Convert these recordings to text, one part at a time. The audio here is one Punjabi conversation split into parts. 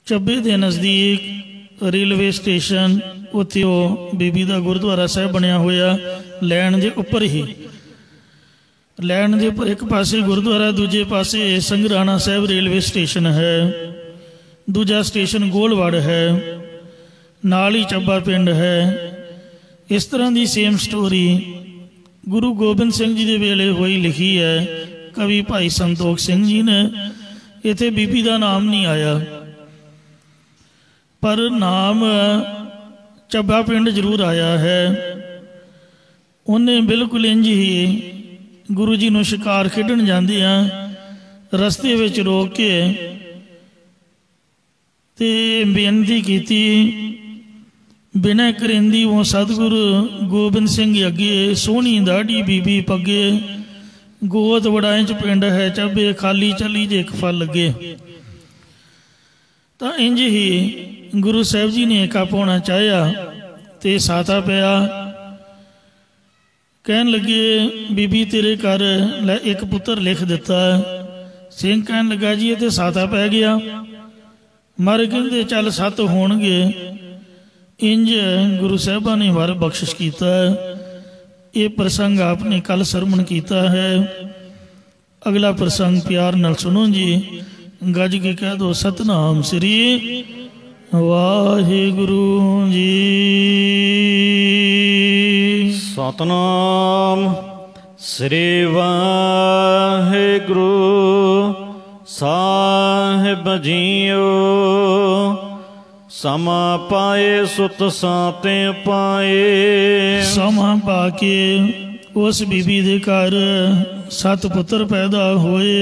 ਚੱਬੇ ਦੇ ਨਜ਼ਦੀਕ रेलवे स्टेशन उत्थे बीबी का गुरुद्वारा साहब बनया होया लैन के उपर ही लैन के उपर एक पासे गुरुद्वारा दूजे पासे संगराना साहब रेलवे स्टेशन है, दूजा स्टेशन गोलवाड़ है, नाल ही ਚੱਬਾ पिंड है। इस तरह की सेम स्टोरी गुरु गोबिंद सिंह जी के वेले हुई लिखी है कवि भाई संतोख सिंह जी ने। इत्थे बीबी का नाम नहीं आया पर नाम ਚੱਬਾ पिंड जरूर आया है। उन्हें बिल्कुल इंज ही गुरु जी नूं शिकार खेडण जांदियां रस्ते विच रोक के ते बेनती कीती, बिना करेंदी वो सतगुरु गोबिंद सिंह अगे सोहनी दाढ़ी बीबी पगे गोद वड़ाएं च पिंड है ਚੱਬੇ खाली चली जे एक फल लगे। तो इंज ही गुरु साहब जी ने एका पाउणा चाहया ते साता पिया। कहन लगे बीबी तेरे घर लै एक पुत्र लिख दिता। सिंह कहन लगा जी ये तो साता पै गया। मर कहते चल 7 होणगे। इंज गुरु साहबा ने वर बख्शिश किया। ये प्रसंग आपने कल सरमण किया है। अगला प्रसंग प्यार नाल सुनो जी। गज के कह दो सतनाम श्री वाहिगुरु जी। सतनाम श्री वाहिगुरु साहिब जीओ। समा पाए सुत साते पाए। समा पाके उस बीबी दे घर 7 पुत्र पैदा होए।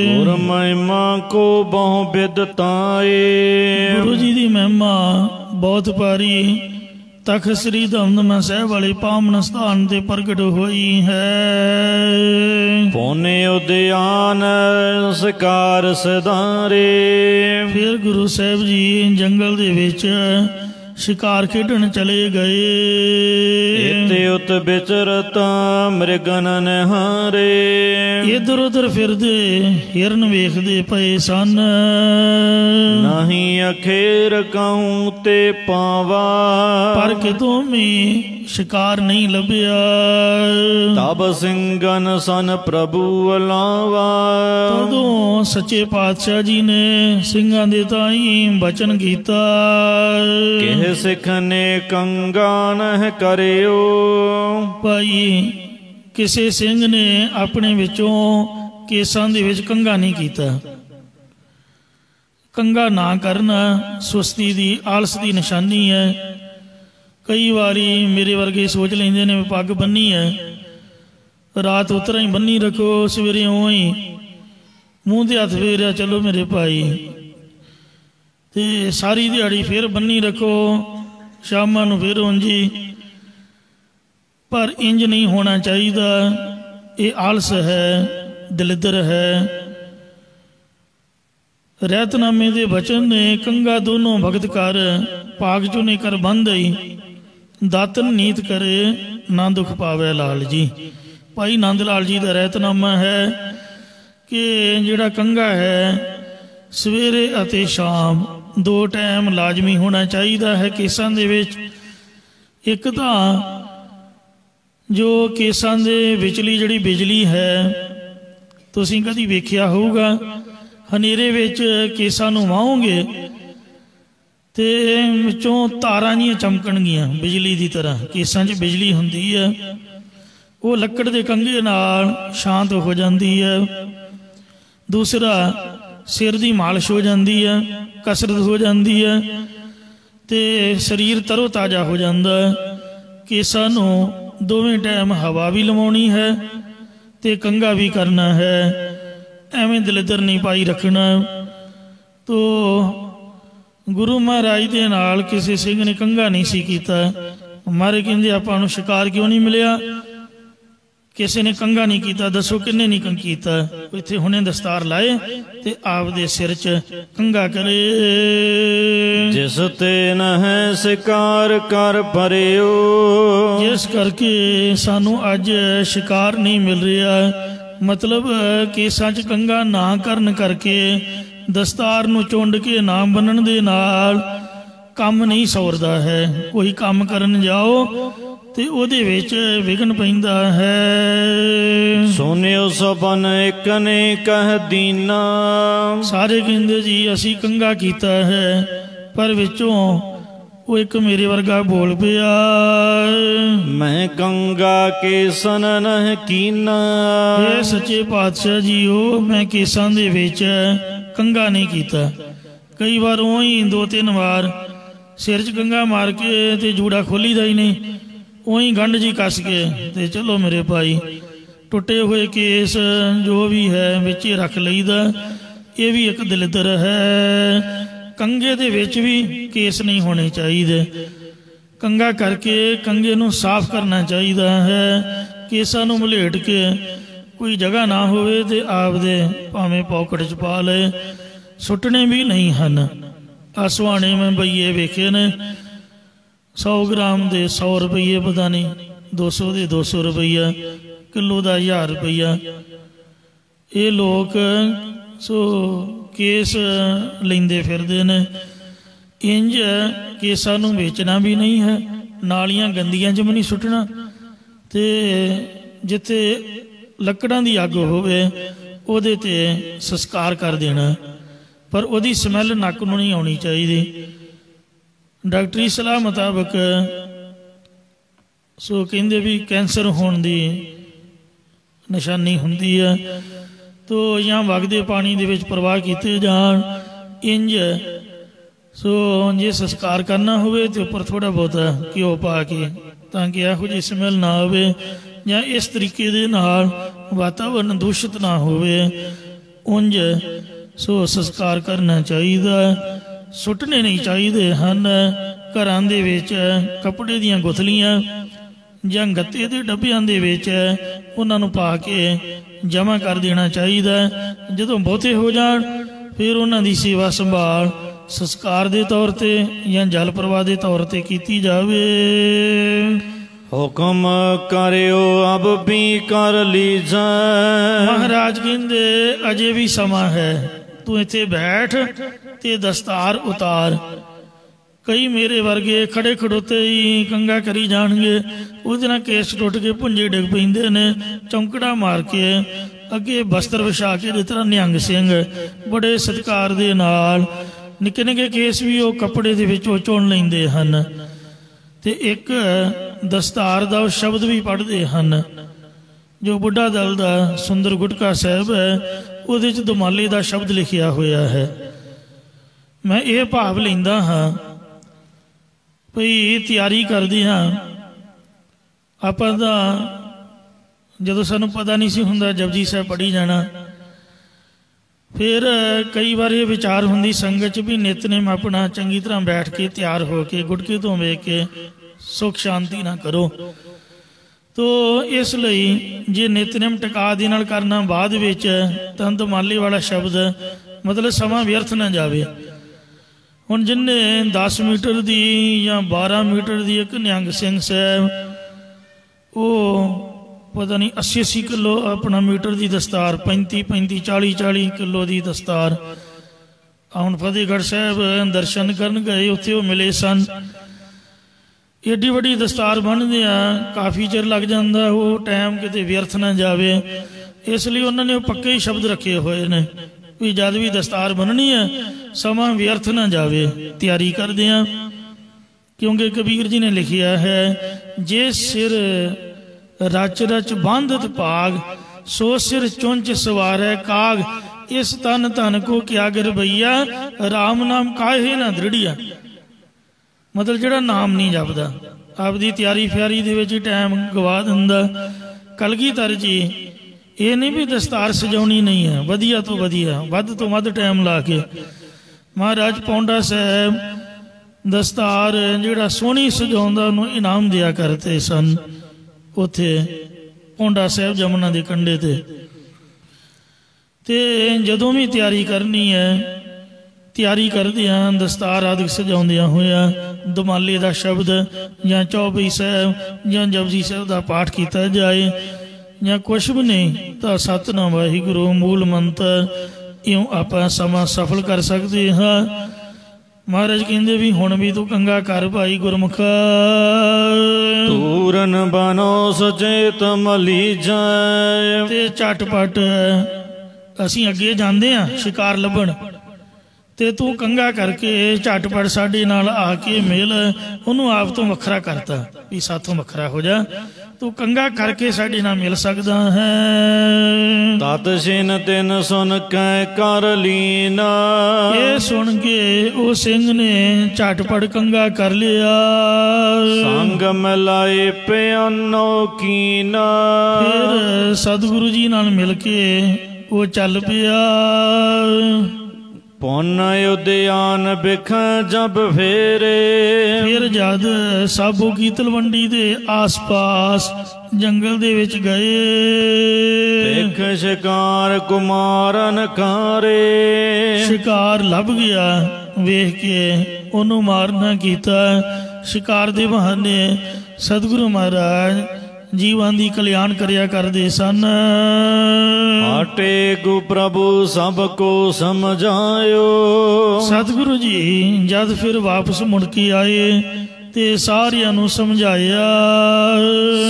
गुर महिमा को बहु बिदताए। गुरु जी की महिमा बहुत पारी तख श्री दमदमा साहब वाले पावन स्थान ते प्रगट हुई है। पुण्य उद्यान शिकार सिधारे। फिर गुरु साहब जी जंगल दे विच शिकार खेडण चले गए। इते उत विचरता मृगन निहारे। इधर उधर फिरदे हिरन वेखदे पए सन। नहीं अखेर कहूं ते पावा। पर कितों में शिकार नहीं लभ्या। तब सिंगन सन प्रभु अलावा। तदों सच्चे पातशाह जी ने सिंगां दे ताई बचन कीता। सिख ने कंगा नह करियो। भाई किसी सिंह ने अपने विचों केसां दे विच कंगा नहीं कीता। कंगा ना करना सुस्ती दी आलस की निशानी है। कई बारी मेरे वर्गे सोच लेंदे ने पग बन्नी है रात उतरा ही बन्नी रखो सवेरे उं ही मूँह ते हथ फेरिया चलो मेरे भाई ते सारी दिहाड़ी फिर बन्नी रखो शामां नूं फिर उंजी। पर इंज नहीं होना चाहिए। ये आलस है दलिद्र है। रहतनामे दे बचन ने कंगा दोनों भगत कर भाग चुने कर बंद आई। दातन नीत करे ना दुख पावे लाल जी। भाई नंद लाल जी का रहतनामा है कि जिहड़ा कंगा है सवेरे अते शाम 2 टाइम लाजमी होना चाहिए है केसां दे विच। एक तो जो केसां दे विचली जिहड़ी बिजली है तुसीं कदी वेखिया होऊगा हनेरे विच केसां नूं वाहोगे ते विचों तारां जिहियां चमकणगियां बिजली की तरह। केसां 'च बिजली हुंदी है वो लक्कड़ दे कंघे नाल शांत हो जाती है। दूसरा सिर की मालिश हो जाती है, कसरत हो जाती है तो शरीर तरो ताज़ा हो जाता है। केसां नूं दोवें टाइम हवा भी लवाउणी है तो कंघा भी करना है। एवें दलिद्र नहीं पाई रखना। तो गुरु महाराज दे नाल किसी सिंह ने कंघा नहीं सी कीता। मारे कहंदे आपां नूं शिकार क्यों नहीं मिलिया। किसी ने कंघा नहीं किया। दसो किन्ने नहीं किया। इत्थे हुणे दस्तार लाए ते आपदे सिर च कंघा करे। जिस ते नह शिकार कर भरियो। जिस करके सानू अज शिकार नहीं मिल रहा मतलब केसां 'च कंघा ना करन करके दस्तार नूं चुंड के ना बन्नण दे नाल काम नहीं सौरदा है। कोई काम करन जाओ ते ओहदे विच विघन पैंदा है। सुनियो सबन एक ने कह दीना। सारे कहंदे जी असी कंघा कीता है, पर विचों वो एक मेरे वर्गा बोल पिया, मैं कंगा केसन नह कीना। ये सच्चे पातशाह जी हो, मैं केसां दे विच कंघा नहीं कीता। कई बार उही 2-3 बार सिर च कंघा मार के ते जूड़ा खोली दा ही नहीं, उही गंढ जी कस के ते चलो मेरे भाई टुटे हुए केस जो भी है विच रख लईदा। ये भी एक दलिद्र है। कंघे दे विच भी केस नहीं होने चाहिए। कंघा करके कंघे नूं साफ करना चाहिए है। केसां नूं मलेट के कोई जगह ना होवे ते आपदे भावें पॉकेट च पा ले, सुट्टने भी नहीं हन। आसवाने में बईए वेखे ने 100 ग्राम दे 100 रुपये, पता नहीं 200 दे 200 रुपया, किलो का 1000 रुपया। ये लोग सो केस लेंदे फिरदे ने। इंज केसां नूं बेचना भी नहीं है, नालियां गंदियां च भी नहीं सुट्टना, ते जिथे लकड़ां दी अग होवे ओहदे ते संस्कार कर देना, पर ओहदी समैल नक नूं नहीं आउणी चाहिदी। डॉक्टरी सलाह मुताबक सो कहंदे भी कैंसर होने दी निशानी हुंदी है। तो या वगदे पानी दे विच प्रवाह कीते जाण। इंज सो जे संस्कार करना होवे तो उपर थोड़ा बहुत घ्यो पा के, ताकि इहो जी स्मैल ना आवे, या इस तरीके दे नाल वातावरण दूषित ना होवे, उंज सो संस्कार करना चाहिए। सुट्टने नहीं चाहिए हन। घरां दे विच कपड़े दियां गुथलियां ਜਾਂ ਗੱਤੇ ਦੇ ਡੱਬਿਆਂ ਦੇ ਵਿੱਚ ਉਹਨਾਂ ਨੂੰ ਪਾ ਕੇ ਜਮ੍ਹਾਂ ਕਰ ਦੇਣਾ ਚਾਹੀਦਾ। ਜਦੋਂ ਬਹੁਤੇ ਹੋ ਜਾਣ ਫਿਰ ਉਹਨਾਂ ਦੀ ਸੇਵਾ ਸੰਭਾਲ ਸੰਸਕਾਰ ਦੇ ਤੌਰ ਤੇ ਜਾਂ ਜਲ ਪ੍ਰਵਾਹ ਦੇ ਤੌਰ ਤੇ ਕੀਤੀ ਜਾਵੇ। ਹੁਕਮ ਕਰਿਓ ਅਬ ਵੀ ਕਰ ਲੀਜੈ। ਮਹਾਰਾਜ ਕਹਿੰਦੇ ਅਜੇ ਵੀ ਸਮਾਂ ਹੈ, ਤੂੰ ਇੱਥੇ ਬੈਠ ਤੇ ਦਸਤਾਰ ਉਤਾਰ। कई मेरे वर्गे खड़े खड़ोते ही कंघा करी जाणगे, ਉਹਦੇ ਨਾਲ केस टुट के भुंजे डिग पैंदे ने। चौंकड़ा मार के अगे बस्तर विछा के जिस तरह निहंग सिंह बड़े सत्कार दे नाल निक्के निक्के केस भी वो कपड़े दे विचों चुन लैंदे हन, ते एक दस्तार दा शब्द भी पढ़दे हन जो बुढ़ा दल दा सुंदर गुटका साहिब है, ਉਹਦੇ 'ਚ दुमाले दा शब्द लिखिया होया है। मैं ये भाव लैंदा हाँ भई तैयारी करदे हाँ आपां तां जदों सानूं पता नहीं सी हुंदा जपजी साहिब पढ़ी जाना, फिर कई बार ये विचार हुंदी संगत च भी नितनेम अपना चंगी तरह बैठ के तैयार हो के गुटके तो वेख के सुख शांति ना करो। तो इसलिए जे नितनेम टिका दे नाल करना बाद विच तां दमाले वाला शब्द मतलब समा व्यर्थ ना जावे। हुण जिन्ने 10 मीटर की या 12 मीटर की एक निहंग सिंह साहब वो पता नहीं 80-80 किलो अपना मीटर की दस्तार, 35-35 40-40 किलो की दस्तार। हुण फतेहगढ़ साहब दर्शन करन गए, उत्थे वो मिले सन। एडी वड्डी दस्तार बन्नदे काफ़ी चिर लग जाता, वो टाइम किते व्यर्थ ना जावे, इसलिए उन्होंने पक्के ही शब्द रखे हुए ने भी जद भी दस्तार बननी है समा व्यर्थ ना जावे, तैयारी करदे आ। क्योंकि कबीर जी ने लिखिया है, जे सिर रच रच बांधत पाग, सो सिर चुंच सवार है काग, इस तन तन को क्या गिर भैया, राम नाम काहे ना दृढ़िया। मतलब जिहड़ा नाम नहीं जपदा आपदी तैयारी फ्यारी दे विच टाइम गवा दिंदा। कलगीधर जी ये नहीं भी दस्तार सजाउणी नहीं है, वधिया तो वधिया वध तो वध टाइम ला के महाराज पौंडा साहब दस्तार जिहड़ा सोहनी सजाउंदा उहनूं इनाम दिया करते सन उत्थे पौंडा साहब जमुना के कंढे ते जदों भी तैयारी करनी है तैयारी करदे हैं दस्तार आदि सजाउंदियां होया दमाले का शब्द या चौबई साहब या जपजी साहब का पाठ किया जाए ਜਾਂ ਕੁਛ ਵੀ ਨਹੀਂ ਤਾਂ ਸਤਿਨਾਮ ਵਾਹਿਗੁਰੂ ਮੂਲ ਮੰਤਰ ਇਉਂ ਆਪਾਂ ਸਮਾਂ ਸਫਲ ਕਰ ਸਕਦੇ ਹਾਂ। ਮਹਾਰਾਜ ਕਹਿੰਦੇ ਵੀ ਹੁਣ ਵੀ ਤੂੰ ਕੰਗਾ ਕਰ ਭਾਈ ਗੁਰਮੁਖ। ਤੂਰਨ ਬਨੋ ਸੁਚੇਤ ਮਲੀ ਜਾਏ। ਤੇ ਝਟਪਟ ਅਸੀਂ ਅੱਗੇ ਜਾਂਦੇ ਹਾਂ ਸ਼ਿਕਾਰ ਲੱਭਣ, ਤੇ ਤੂੰ ਕੰਗਾ ਕਰਕੇ ਝਟਪਟ ਸਾਡੇ ਨਾਲ ਆ ਕੇ ਮਿਲ। ਉਹਨੂੰ ਆਪ ਤੋਂ ਵੱਖਰਾ ਕਰਤਾ ਵੀ ਸਾਥੋਂ ਵੱਖਰਾ ਹੋ ਜਾ, ਤੂੰ ਕੰਗਾ ਕਰਕੇ ਸਾਡੇ ਨਾਲ ਮਿਲ ਸਕਦਾ ਹੈ। ਤਤ ਛਿਨ ਤਿਨ ਸੁਨ ਕੈ ਕਰ ਲੀਨਾ। ਇਹ ਸੁਣ ਕੇ ਉਹ ਸਿੰਘ ਨੇ ਝਟਪਟ ਕੰਗਾ ਕਰ ਲਿਆ। ਸੰਗ ਮਿਲਾਏ ਪਿਆਨੋ ਕੀਨਾ। ਫਿਰ ਸਤਿਗੁਰੂ ਜੀ ਨਾਲ ਮਿਲ ਕੇ ਉਹ ਚੱਲ ਪਿਆ। ਪੁੰਨ ਉਦਿਆਨ ਬਿਖ ਜਬ ਫੇਰੇ। ਫਿਰ ਜਦ ਸਾਬੋ ਕੀ ਤਲਵੰਡੀ ਦੇ ਆਸ-ਪਾਸ ਜੰਗਲ ਦੇ ਵਿੱਚ ਗਏ। ਬਿਖ ਸ਼ਿਕਾਰ ਕੁਮਾਰਨ ਕਾਰੇ। ਸ਼ਿਕਾਰ ਲੱਭ ਗਿਆ, ਵੇਖ ਕੇ ਉਹਨੂੰ ਮਾਰਨਾ ਕੀਤਾ। ਸ਼ਿਕਾਰ ਦੇ ਬਹਾਨੇ ਸਤਿਗੁਰੂ ਮਹਾਰਾਜ ਜੀਵਾਂ ਦੀ ਕਲਿਆਣ ਕਰਿਆ ਕਰਦੇ ਸਨ। ਆਟੇ ਗੁ ਪ੍ਰਭੂ ਸਭ ਕੋ ਸਮਝਾਇਓ। ਸਤਿਗੁਰੂ ਜੀ ਜਦ ਫਿਰ ਵਾਪਸ ਮੁੜ ਕੇ ਆਏ ਤੇ ਸਾਰਿਆਂ ਨੂੰ ਸਮਝਾਇਆ।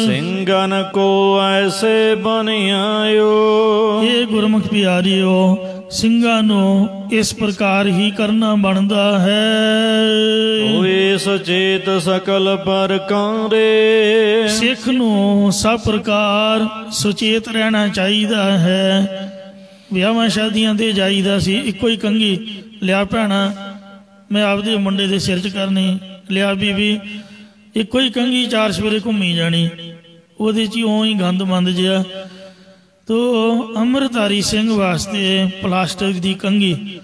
ਸਿੰਘਨ ਕੋ ਐਸੇ ਬਨਿਆਇਓ। ਇਹ ਗੁਰਮੁਖ ਪਿਆਰਿਓ, ਸਿੰਘਾਂ ਨੂੰ ਇਸ ਪ੍ਰਕਾਰ ਹੀ ਕਰਨਾ ਬਣਦਾ ਹੈ। ਹੋਏ ਸੁਚੇਤ ਸਕਲ ਪ੍ਰਕਾਰੇ। ਸਿੱਖ ਨੂੰ ਸਭ ਪ੍ਰਕਾਰ ਸੁਚੇਤ ਰਹਿਣਾ ਚਾਹੀਦਾ ਹੈ। ਵਿਆਹਾਂ ਸ਼ਾਦੀਆਂ ਤੇ ਜਾਈਦਾ ਸੀ, ਇੱਕੋ ਹੀ ਕੰਘੀ ਲਿਆ ਭੈਣਾ ਮੈਂ ਆਪਦੇ ਮੁੰਡੇ ਦੇ ਸਿਰ 'ਚ ਕਰਨੀ, ਲਿਆ ਬੀਬੀ ਇੱਕੋ ਹੀ ਕੰਘੀ ਚਾਰ ਸਵੇਰੇ ਘੁੰਮੀ ਜਾਣੀ, ਉਹਦੇ 'ਚ ਓਂ ਹੀ ਗੰਦ ਮੰਦ ਜਿਹਾ। ਤੋ ਅੰਮ੍ਰਿਤਧਾਰੀ ਸਿੰਘ ਵਾਸਤੇ ਪਲਾਸਟਿਕ ਦੀ ਕੰਘੀ।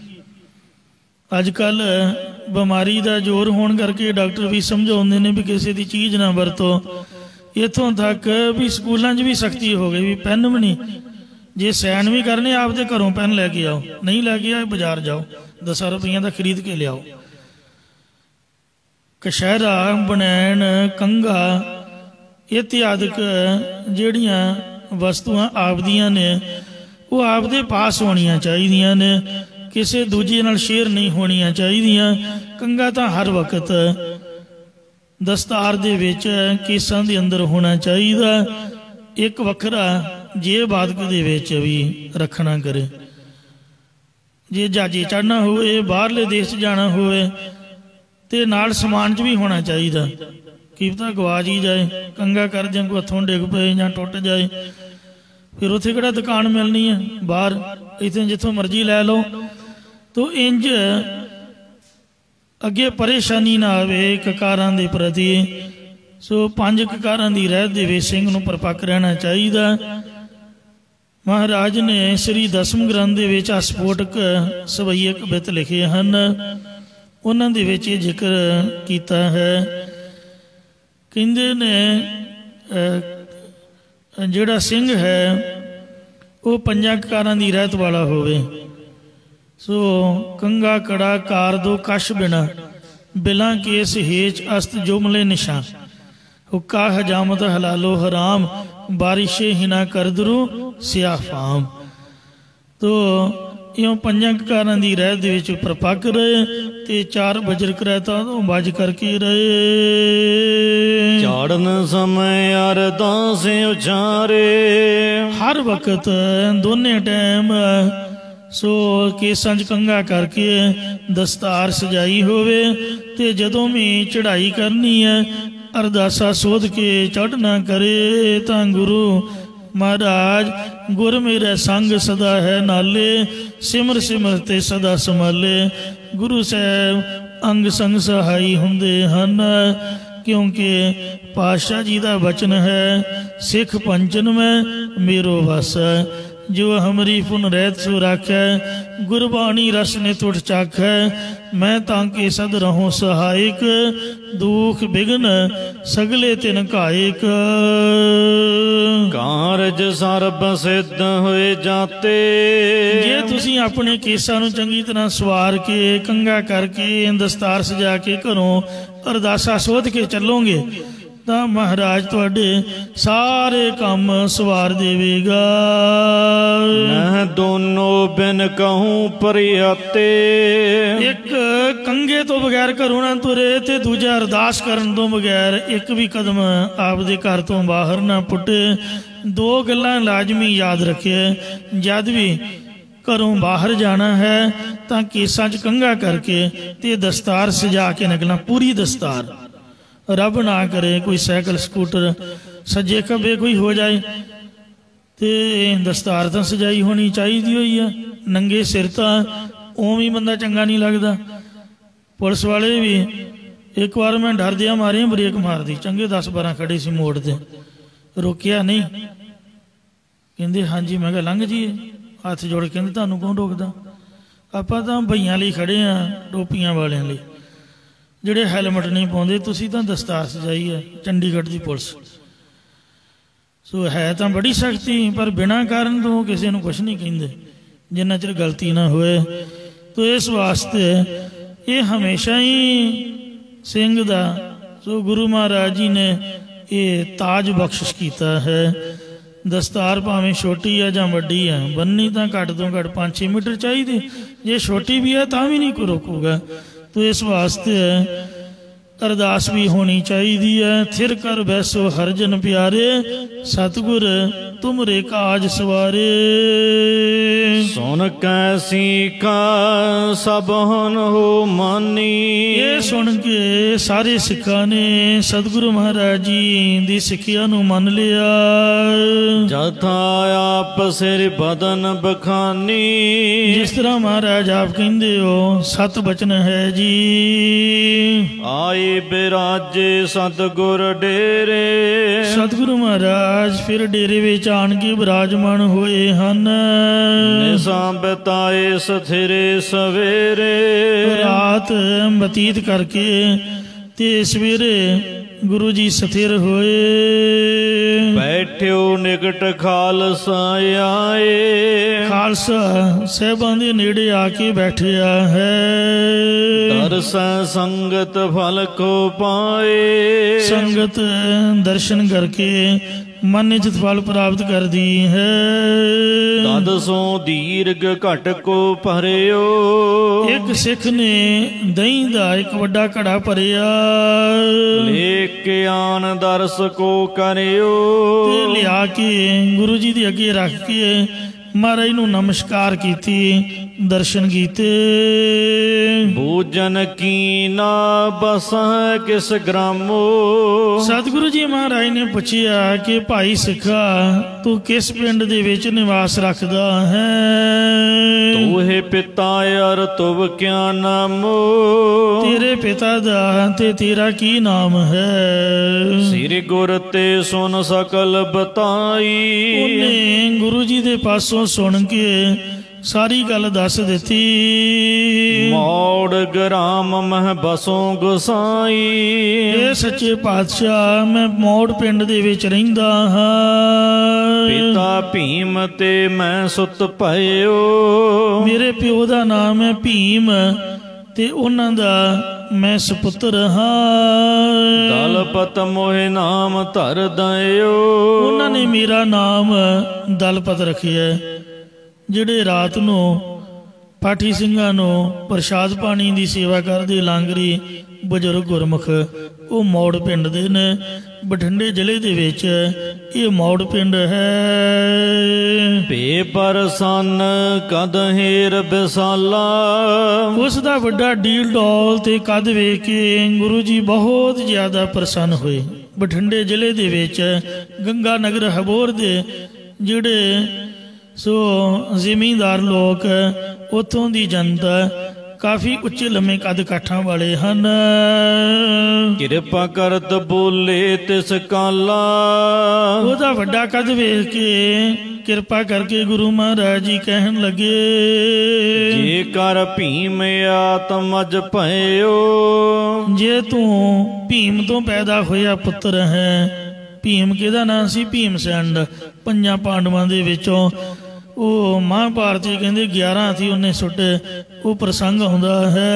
ਅੱਜ ਕੱਲ੍ਹ ਬਿਮਾਰੀ ਦਾ ਜ਼ੋਰ ਹੋਣ ਕਰਕੇ ਡਾਕਟਰ ਵੀ ਸਮਝਾਉਂਦੇ ਨੇ ਵੀ ਕਿਸੇ ਦੀ ਚੀਜ਼ ਨਾ ਵਰਤੋ। ਇੱਥੋਂ ਤੱਕ ਵੀ ਸਕੂਲਾਂ 'ਚ ਵੀ ਸਖਤੀ ਹੋ ਗਈ ਵੀ ਪੈਨ ਵੀ ਨਹੀਂ, ਜੇ ਸਾਈਨ ਵੀ ਕਰਨੇ ਆਪਦੇ ਘਰੋਂ ਪੈਨ ਲੈ ਕੇ ਆਓ, ਨਹੀਂ ਲੈ ਕੇ ਆਏ ਬਾਜ਼ਾਰ ਜਾਓ 10 ਰੁਪਈਆਂ ਦਾ ਖਰੀਦ ਕੇ ਲਿਆਓ। ਕਸ਼ਹਿਰਾ, ਬਣੈਣ, ਕੰਘਾ ਇਤਿਆਦਿਕ ਜਿਹੜੀਆਂ ਵਸਤੂਆਂ ਆਪਦੀਆਂ ਨੇ ਉਹ ਆਪਦੇ ਪਾਸ ਹੋਣੀਆਂ ਚਾਹੀਦੀਆਂ ਨੇ, ਕਿਸੇ ਦੂਜੇ ਨਾਲ ਸ਼ੇਅਰ ਨਹੀਂ ਹੋਣੀਆਂ ਚਾਹੀਦੀਆਂ। ਕੰਘਾ ਤਾਂ ਹਰ ਵਕਤ ਦਸਤਾਰ ਦੇ ਵਿੱਚ ਕੇਸਾਂ ਦੇ ਅੰਦਰ ਹੋਣਾ ਚਾਹੀਦਾ। ਇੱਕ ਵੱਖਰਾ ਜੇਬ ਆਦਿਕ ਦੇ ਵਿੱਚ ਵੀ ਰੱਖਣਾ ਕਰੇ। ਜੇ ਜਹਾਜ਼ੇ ਚੜ੍ਹਨਾ ਹੋਵੇ, ਬਾਹਰਲੇ ਦੇਸ਼ 'ਚ ਜਾਣਾ ਹੋਵੇ ਤੇ ਨਾਲ ਸਮਾਨ 'ਚ ਵੀ ਹੋਣਾ ਚਾਹੀਦਾ। ਕੀ ਪਤਾ ਗਵਾਚ ਹੀ ਜਾਏ, ਕੰਘਾ ਕਰ ਜਾਂ ਕੋਈ ਹੱਥੋਂ ਡਿੱਗ ਪਏ ਜਾਂ ਟੁੱਟ ਜਾਏ, ਫਿਰ ਉੱਥੇ ਕਿਹੜਾ ਦੁਕਾਨ ਮਿਲਣੀ ਹੈ ਬਾਹਰ, ਇੱਥੇ ਜਿੱਥੋਂ ਮਰਜ਼ੀ ਲੈ ਲਓ। ਤੋ ਇੰਜ ਅੱਗੇ ਪਰੇਸ਼ਾਨੀ ਨਾ ਆਵੇ ਕਕਾਰਾਂ ਦੇ ਪ੍ਰਤੀ। ਸੋ 5 ਕਕਾਰਾਂ ਦੀ ਰਹਿਤ ਦੇ ਵਿੱਚ ਸਿੰਘ ਨੂੰ ਪਰਪੱਕ ਰਹਿਣਾ ਚਾਹੀਦਾ। ਮਹਾਰਾਜ ਨੇ ਸ੍ਰੀ ਦਸਮ ਗ੍ਰੰਥ ਦੇ ਵਿੱਚ ਅਸਫੋਟਕ ਸਵਈਕ ਬਿਤ ਲਿਖੇ ਹਨ, ਉਹਨਾਂ ਦੇ ਵਿੱਚ ਇਹ ਜ਼ਿਕਰ ਕੀਤਾ ਹੈ। ਕਹਿੰਦੇ ਨੇ ਜਿਹੜਾ ਸਿੰਘ ਹੈ ਉਹ 5 ਕਕਾਰਾਂ ਦੀ ਰਹਿਤ ਵਾਲਾ ਹੋਵੇ। ਸੋ ਕੰਗਾ ਕੜਾ ਕਾਰ ਦੋ ਕਸ਼ ਬਿਨਾ, ਬਿਲਾਂ ਕੇਸ ਹੇਚ ਅਸਤ ਜੁਮਲੇ ਨਿਸ਼ਾ, ਹੁੱਕਾ ਹਜਾਮਤ ਹਲਾਲੋ ਹਰਾਮ, ਬਾਰਿਸ਼ੇ ਹਿਨਾ ਕਰਦਰੂ ਸਿਆਫਾਮ। ਤੋ ਇਉਂ 5 ਕਕਾਰਾਂ ਦੀ ਰਹਿਤ ਦੇ ਵਿੱਚ ਪਰਪੱਕ ਰਹੇ ਤੇ 4 ਬਜਰ ਕਰੈਤਾ ਤੋਂ ਬਜ ਕਰਕੇ ਰਹੇ। ਝਾੜਨ ਸਮੇਂ ਅਰਦਾਸ ਉਚਾਰੇ। ਹਰ ਵਕਤ ਦੋਨੇ ਟਾਈਮ ਸੋ ਕੇਸਾਂ 'ਚ ਕੰਘਾ ਕਰਕੇ ਦਸਤਾਰ ਸਜਾਈ ਹੋਵੇ ਤੇ ਜਦੋਂ ਵੀ ਚੜ੍ਹਾਈ ਕਰਨੀ ਹੈ ਅਰਦਾਸਾ ਸੋਧ ਕੇ ਚੜ੍ਹਨਾ ਕਰੇ ਤਾਂ ਗੁਰੂ ਮਹਾਰਾਜ ਗੁਰ ਮੇਰੇ ਸੰਗ ਸਦਾ ਹੈ ਨਾਲੇ, ਸਿਮਰ ਸਿਮਰ ਤੇ ਸਦਾ ਸੰਭਾਲੇ। ਗੁਰੂ ਸਾਹਿਬ ਅੰਗ ਸੰਗ ਸਹਾਈ ਹੁੰਦੇ ਹਨ, ਕਿਉਂਕਿ ਪਾਤਸ਼ਾਹ ਜੀ ਦਾ ਬਚਨ ਹੈ ਸਿੱਖ ਪੰਚਨ ਮੈਂ ਮੇਰੋ ਵਸ, ਜੋ ਹਮਰੀ ਪੁਨ ਰਹਿਤ ਸੋ ਰਾਖੈ, ਗੁਰਬਾਣੀ ਰਸ ਨੇ ਤੁਠ ਚਾਖੈ, ਮੈਂ ਤਾਂ ਕੇ ਸਦ ਰਹੋ ਸਹਾਇਕ, ਦੁਖ ਬਿਗਨ ਸਗਲੇ ਤਿਨ ਘਾਇਕ। ਕਾਰਜ ਸਰਬ ਸਿੱਧ ਹੋਏ ਜਾਤੇ। ਜੇ ਤੁਸੀਂ ਆਪਣੇ ਕੇਸਾਂ ਨੂੰ ਚੰਗੀ ਤਰ੍ਹਾਂ ਸਵਾਰ ਕੇ ਕੰਘਾ ਕਰਕੇ ਦਸਤਾਰ ਸਜਾ ਕੇ ਘਰੋਂ ਅਰਦਾਸਾ ਸੋਧ ਕੇ ਚੱਲੋਗੇ ਤਾਂ ਮਹਾਰਾਜ ਤੁਹਾਡੇ ਸਾਰੇ ਕੰਮ ਸਵਾਰ ਦੇਵੇਗਾ। ਮੈਂ ਦੋਨੋਂ ਬਿਨ ਕਹੂੰ ਪ੍ਰਿਆਤੇ, ਇੱਕ ਕੰਗੇ ਤੋਂ ਬਗੈਰ ਘਰੋਂ ਨਾ ਤੁਰੇ ਤੇ ਦੂਜਾ ਅਰਦਾਸ ਕਰਨ ਤੋਂ ਬਗੈਰ ਇੱਕ ਵੀ ਕਦਮ ਆਪਦੇ ਘਰ ਤੋਂ ਬਾਹਰ ਨਾ ਪੁੱਟੇ। ਦੋ ਗੱਲਾਂ ਲਾਜ਼ਮੀ ਯਾਦ ਰੱਖੇ, ਜਦ ਵੀ ਘਰੋਂ ਬਾਹਰ ਜਾਣਾ ਹੈ ਤਾਂ ਕੇਸਾਂ 'ਚ ਕੰਘਾ ਕਰਕੇ ਤੇ ਦਸਤਾਰ ਸਜਾ ਕੇ ਨਿਕਲਣਾ, ਪੂਰੀ ਦਸਤਾਰ। ਰੱਬ ਨਾ ਕਰੇ ਕੋਈ ਸਾਈਕਲ ਸਕੂਟਰ ਸੱਜੇ ਖੱਬੇ ਕੋਈ ਹੋ ਜਾਏ ਤੇ ਦਸਤਾਰ ਤਾਂ ਸਜਾਈ ਹੋਣੀ ਚਾਹੀਦੀ ਹੋਈ ਆ। ਨੰਗੇ ਸਿਰ ਤਾਂ ਉਵੇਂ ਬੰਦਾ ਚੰਗਾ ਨਹੀਂ ਲੱਗਦਾ। ਪੁਲਿਸ ਵਾਲੇ ਵੀ ਇੱਕ ਵਾਰ ਮੈਂ ਡਰਦਿਆਂ ਮਾਰਿਆ ਬ੍ਰੇਕ ਮਾਰਦੀ, ਚੰਗੇ 10-12 ਖੜੇ ਸੀ ਮੋੜ ਤੇ, ਰੋਕਿਆ ਨਹੀਂ। ਕਹਿੰਦੇ ਹਾਂਜੀ, ਮੈਂ ਕਿਹਾ ਲੰਘ ਜੀ, ਹੱਥ ਜੋੜ ਕੇ ਕਹਿੰਦੇ ਤੁਹਾਨੂੰ ਕੌਣ ਰੋਕਦਾ। ਆਪਾਂ ਤਾਂ ਭਈਆਂ ਲਈ ਖੜੇ ਆ, ਟੋਪੀਆਂ ਵਾਲਿਆਂ ਲਈ, ਜਿਹੜੇ ਹੈਲਮਟ ਨਹੀਂ ਪਾਉਂਦੇ। ਤੁਸੀਂ ਤਾਂ ਦਸਤਾਰ ਸਜਾਈ ਹੈ, ਚੰਡੀਗੜ੍ਹ ਦੀ ਪੁਲਿਸ। ਸੋ ਹੈ ਤਾਂ ਬੜੀ ਸਖਤੀ, ਪਰ ਬਿਨਾਂ ਕਾਰਨ ਤੋਂ ਕਿਸੇ ਨੂੰ ਕੁਛ ਨਹੀਂ ਕਹਿੰਦੇ ਜਿੰਨਾ ਚਿਰ ਗਲਤੀ ਨਾ ਹੋਏ। ਤੋ ਇਸ ਵਾਸਤੇ ਇਹ ਹਮੇਸ਼ਾ ਹੀ ਸਿੰਘ ਦਾ, ਸੋ ਗੁਰੂ ਮਹਾਰਾਜ ਜੀ ਨੇ ਇਹ ਤਾਜ ਬਖਸ਼ਿਸ਼ ਕੀਤਾ ਹੈ। ਦਸਤਾਰ ਭਾਵੇਂ ਛੋਟੀ ਹੈ ਜਾਂ ਵੱਡੀ ਹੈ, ਬੰਨੀ ਤਾਂ ਘੱਟ ਤੋਂ ਘੱਟ 5-6 ਮੀਟਰ ਚਾਹੀਦੀ। ਜੇ ਛੋਟੀ ਵੀ ਹੈ ਤਾਂ ਵੀ ਨਹੀਂ ਕੋਈ ਰੋਕੂਗਾ। ਤੋ ਇਸ ਵਾਸਤੇ ਅਰਦਾਸ ਵੀ ਹੋਣੀ ਚਾਹੀਦੀ ਹੈ। ਥਿਰ ਕਰ ਬੈਸੋ ਹਰ ਜਨ ਪਿਆਰੇ, ਸਤਿਗੁਰ ਤੁਮਰੇ ਕਾਜ ਸਵਾਰੇ। ਸੁਣ ਕੈ ਸੀਖਾ ਸਭ ਹਨ ਹੋ ਮਾਨੀ, ਇਹ ਸੁਣ ਕੇ ਸਾਰੇ ਸਿੱਖਾਂ ਨੇ ਸਤਿਗੁਰੂ ਮਹਾਰਾਜ ਜੀ ਦੀ ਸਿੱਖਿਆ ਨੂੰ ਮੰਨ ਲਿਆ। ਜਥਾ ਆਪ ਸਿਰ ਬਦਨ ਬਖਾਨੀ, ਜਿਸ ਤਰ੍ਹਾਂ ਮਹਾਰਾਜ ਆਪ ਕਹਿੰਦੇ ਹੋ, 7 ਬਚਨ ਹੈ ਜੀ। ਆਏ ਬਿਰਾਜੇ ਸਤਿਗੁਰ ਡੇਰੇ, ਸਤਿਗੁਰੂ ਮਹਾਰਾਜ ਫਿਰ ਡੇਰੇ ਵਿੱਚ ਆਣ ਕੇ ਬਿਰਾਜਮਾਨ ਹੋਏ ਹਨ। ਨਿਸਾਂ ਬਿਤਾਏ ਸਥਿਰੇ ਸਵੇਰੇ, ਰਾਤ ਬਤੀਤ ਕਰਕੇ ਤੇ ਸਵੇਰੇ ਗੁਰੂ ਜੀ ਸਥਿਰ ਹੋਏ। ਬੈਠਿਓ ਨਿਕਟ ਖਾਲਸਾ ਆਏ, ਖਾਲਸਾ ਸਾਹਿਬਾਂ ਦੇ ਨੇੜੇ ਆ ਕੇ ਬੈਠਿਆ ਹੈ। ਦਰਸੈ ਸੰਗਤ ਫਲ ਕੋ ਪਾਏ, ਸੰਗਤ ਦਰਸ਼ਨ ਕਰਕੇ ਮਨ ਚ ਫਲ ਪ੍ਰਾਪਤ ਕਰਦੀ ਹੈ। ਤਦ ਸੋ ਦੀਰਘ ਘਟ ਕੋ ਭਰਿਓ, ਇੱਕ ਸਿੱਖ ਨੇ ਦਹੀਂ ਦਾ ਇੱਕ ਵੱਡਾ ਘੜਾ ਭਰਿਆ, ਲੈ ਕੇ ਆਨ ਦਰਸ ਕੋ ਕਰਿਓ, ਤੇ ਲਿਆ ਕੇ ਗੁਰੂ ਜੀ ਦੇ ਅੱਗੇ ਰੱਖ ਕੇ ਮਹਾਰਾਜ ਨੂੰ ਨਮਸਕਾਰ ਕੀਤੀ, ਦਰਸ਼ਨ ਕੀਤੇ। ਭੋਜਨ ਕੀਨਾ ਬਸੈ ਕਿਸ ਗ੍ਰਾਮੋ, ਸਤਿਗੁਰੂ ਜੀ ਮਹਾਰਾਜ ਨੇ ਪੁੱਛਿਆ ਕਿ ਭਾਈ ਸਿੱਖਾ ਤੂੰ ਕਿਸ ਪਿੰਡ ਦੇ ਵਿੱਚ ਨਿਵਾਸ ਰੱਖਦਾ ਹੈ। ਤੋਹੇ ਪਿਤਾ ਅਰ ਤੁਵ ਕਿਆ ਨਾਮੋ, ਤੇਰੇ ਪਿਤਾ ਦਾ ਤੇ ਤੇਰਾ ਕੀ ਨਾਮ ਹੈ। ਸ੍ਰੀ ਗੁਰ ਤੇ ਸੁਨ ਸਕਲ ਬਤਾਈ, ਉਹਨੇ ਗੁਰੂ ਜੀ ਦੇ ਪਾਸੋਂ ਸੁਣ ਕੇ ਸਾਰੀ ਗੱਲ ਦੱਸ ਦਿੱਤੀ। ਮੋੜ ਗ੍ਰਾਮ ਮਹਿ ਬਸੋਂ ਗੁਸਾਈ, ਇਹ ਸੱਚੇ ਪਾਤਸ਼ਾਹ ਮੈਂ ਮੋੜ ਪਿੰਡ ਦੇ ਵਿੱਚ ਰਹਿੰਦਾ ਹਾਂ। ਪਿਤਾ ਭੀਮ ਤੇ ਮੈਂ ਸੁਤ ਭਇਓ, ਮੇਰੇ ਪਿਓ ਦਾ ਨਾਮ ਹੈ ਭੀਮ ਤੇ ਉਹਨਾਂ ਦਾ ਮੈਂ ਸੁਪੁੱਤਰ ਹਾਂ। ਦਲਪਤ ਮੋਹਿ ਨਾਮ ਧਰ ਦਇਓ, ਉਹਨਾਂ ਨੇ ਮੇਰਾ ਨਾਮ ਦਲਪਤ ਰੱਖਿਆ। ਜਿਹੜੇ ਰਾਤ ਨੂੰ ਪਾਠੀ ਸਿੰਘਾਂ ਨੂੰ ਪ੍ਰਸ਼ਾਦ ਪਾਣੀ ਦੀ ਸੇਵਾ ਕਰਦੇ ਲਾਂਗਰੀ ਬਜ਼ੁਰਗ ਗੁਰਮੁਖ, ਉਹ ਮੌੜ ਪਿੰਡ ਦੇ ਨੇ। ਬਠਿੰਡੇ ਜ਼ਿਲ੍ਹੇ ਦੇ ਵਿੱਚ ਇਹ ਮੌੜ ਪਿੰਡ ਹੈ। ਭੇ ਪਰਸਨ ਕਦ ਹੇਰ ਬਿਸਾਲਾ, ਉਸ ਦਾ ਵੱਡਾ ਡੀਲ ਡੋਲ ਤੇ ਕੱਦ ਵੇਖ ਕੇ ਗੁਰੂ ਜੀ ਬਹੁਤ ਜ਼ਿਆਦਾ ਪ੍ਰਸੰਨ ਹੋਏ। ਬਠਿੰਡੇ ਜ਼ਿਲ੍ਹੇ ਦੇ ਵਿੱਚ ਗੰਗਾ ਨਗਰ ਹਬੋਰ ਦੇ ਜਿਹੜੇ ਸੋ ਜ਼ਿਮੀਂਦਾਰ ਲੋਕ, ਉੱਥੋਂ ਦੀ ਜਨਤਾ ਕਾਫੀ ਉੱਚੇ ਲੰਮੇ ਕੱਦ ਕਾਠਾਂ ਵਾਲੇ ਹਨ। ਕਿਰਪਾ ਕਰਤ ਬੋਲੇ ਤਿਸ ਕਾਲਾ, ਉਹਦਾ ਵੱਡਾ ਕੱਦ ਵੇਖ ਕੇ ਕਿਰਪਾ ਕਰਕੇ ਗੁਰੂ ਮਹਾਰਾਜ ਜੀ ਕਹਿਣ ਲੱਗੇ, ਜੇ ਕਰ ਭੀਮ ਆਤਮਜ ਭਇਓ, ਜੇ ਤੂੰ ਭੀਮ ਤੋਂ ਪੈਦਾ ਹੋਇਆ ਪੁੱਤਰ ਹੈ। ਭੀਮ ਕਿਹਦਾ ਨਾਂ ਸੀ? ਭੀਮ ਸੈਂਡ। 5 ਪਾਂਡਵਾਂ ਦੇ ਵਿੱਚੋਂ ਉਹ ਮਹਾਂਭਾਰਤ ਜੀ ਕਹਿੰਦੇ 11 ਹਾਥੀ ਉਹਨੇ ਸੁੱਟੇ। ਉਹ ਪ੍ਰਸੰਗ ਹੁੰਦਾ ਹੈ।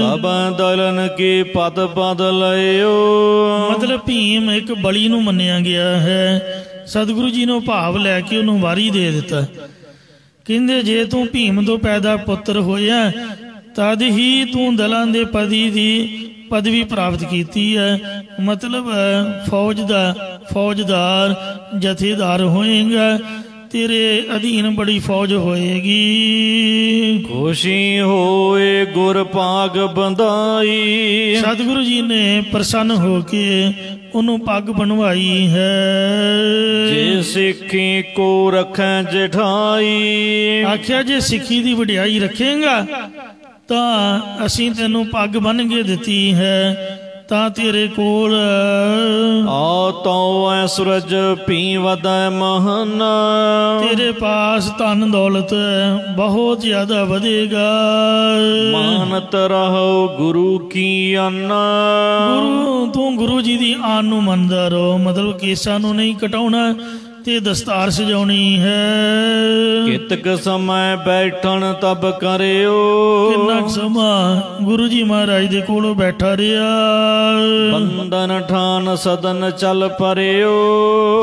ਤਬ ਦਲਨ ਕੀ ਪਦ ਪਦ ਲਇਓ। ਮਤਲਬ ਭੀਮ ਇੱਕ ਬਲੀ ਨੂੰ ਮੰਨਿਆ ਗਿਆ ਹੈ। ਸਤਿਗੁਰੂ ਜੀ ਨੇ ਭਾਵ ਲੈ ਕੇ ਉਹਨੂੰ ਵਾਰੀ ਦੇ ਦਿੱਤਾ। ਕਹਿੰਦੇ ਜੇ ਤੂੰ ਭੀਮ ਤੋਂ ਪੈਦਾ ਪੁੱਤਰ ਹੋਇਆ ਤਦ ਹੀ ਤੂੰ ਦਲਾਂ ਦੇ ਪਦੀ ਦੀ ਪਦਵੀ ਪ੍ਰਾਪਤ ਕੀਤੀ ਹੈ। ਮਤਲਬ ਫੌਜਦਾਰ ਜਥੇਦਾਰ ਹੋਏਗਾ, ਤੇਰੇ ਅਧੀਨ ਬੜੀ ਫੌਜ ਹੋਏਗੀ। ਖੁਸ਼ੀ ਹੋਏ ਗੁਰ ਭਾਗ ਬੰਦਾਈ। ਸਤਿਗੁਰੂ ਜੀ ਨੇ ਪ੍ਰਸੰਨ ਹੋ ਕੇ ਉਹਨੂੰ ਪੱਗ ਬਣਵਾਈ ਹੈ। ਜੇ ਸਿੱਖੀ ਕੋ ਰੱਖੈ ਜਠਾਈ। ਆਖਿਆ ਜੇ ਸਿੱਖੀ ਦੀ ਵਡਿਆਈ ਰੱਖੇਗਾ ਤਾਂ ਅਸੀਂ ਤੈਨੂੰ ਪੱਗ ਬੰਨ ਕੇ ਦਿੱਤੀ ਹੈ। ਤਾਂ ਤੇਰੇ ਕੋਲ ਆ ਤਉ ਐ ਸੂਰਜ ਭੀ ਵਧੈ ਮਹਨ। ਤੇਰੇ ਪਾਸ ਧਨ ਦੌਲਤ ਬਹੁਤ ਜ਼ਿਆਦਾ ਵਧੇਗਾ। ਮਾਨਤ ਰਹੋ ਗੁਰੂ ਕੀ ਅੰਨ। ਤੂੰ ਗੁਰੂ ਜੀ ਦੀ ਆਨ ਨੂੰ ਮੰਨਦਾ ਰਹੋ। ਮਤਲਬ ਕੇਸਾਂ ਨੂੰ ਨਹੀਂ ਕਟਾਉਣਾ ਤੇ ਦਸਤਾਰ ਸਜਾਉਣੀ ਹੈ। ਕਿਤਕ ਸਮੈ ਬੈਠਣ ਤਬ ਕਰਿਓ। ਕਿੰਨਾ ਸਮਾਂ ਗੁਰੂ ਜੀ ਮਹਾਰਾਜ ਦੇ ਕੋਲੋਂ ਬੈਠਾ ਰਿਹਾ। ਬੰਦਨ ਠਾਨ ਸਦਨ ਚੱਲ ਪਰਿਓ।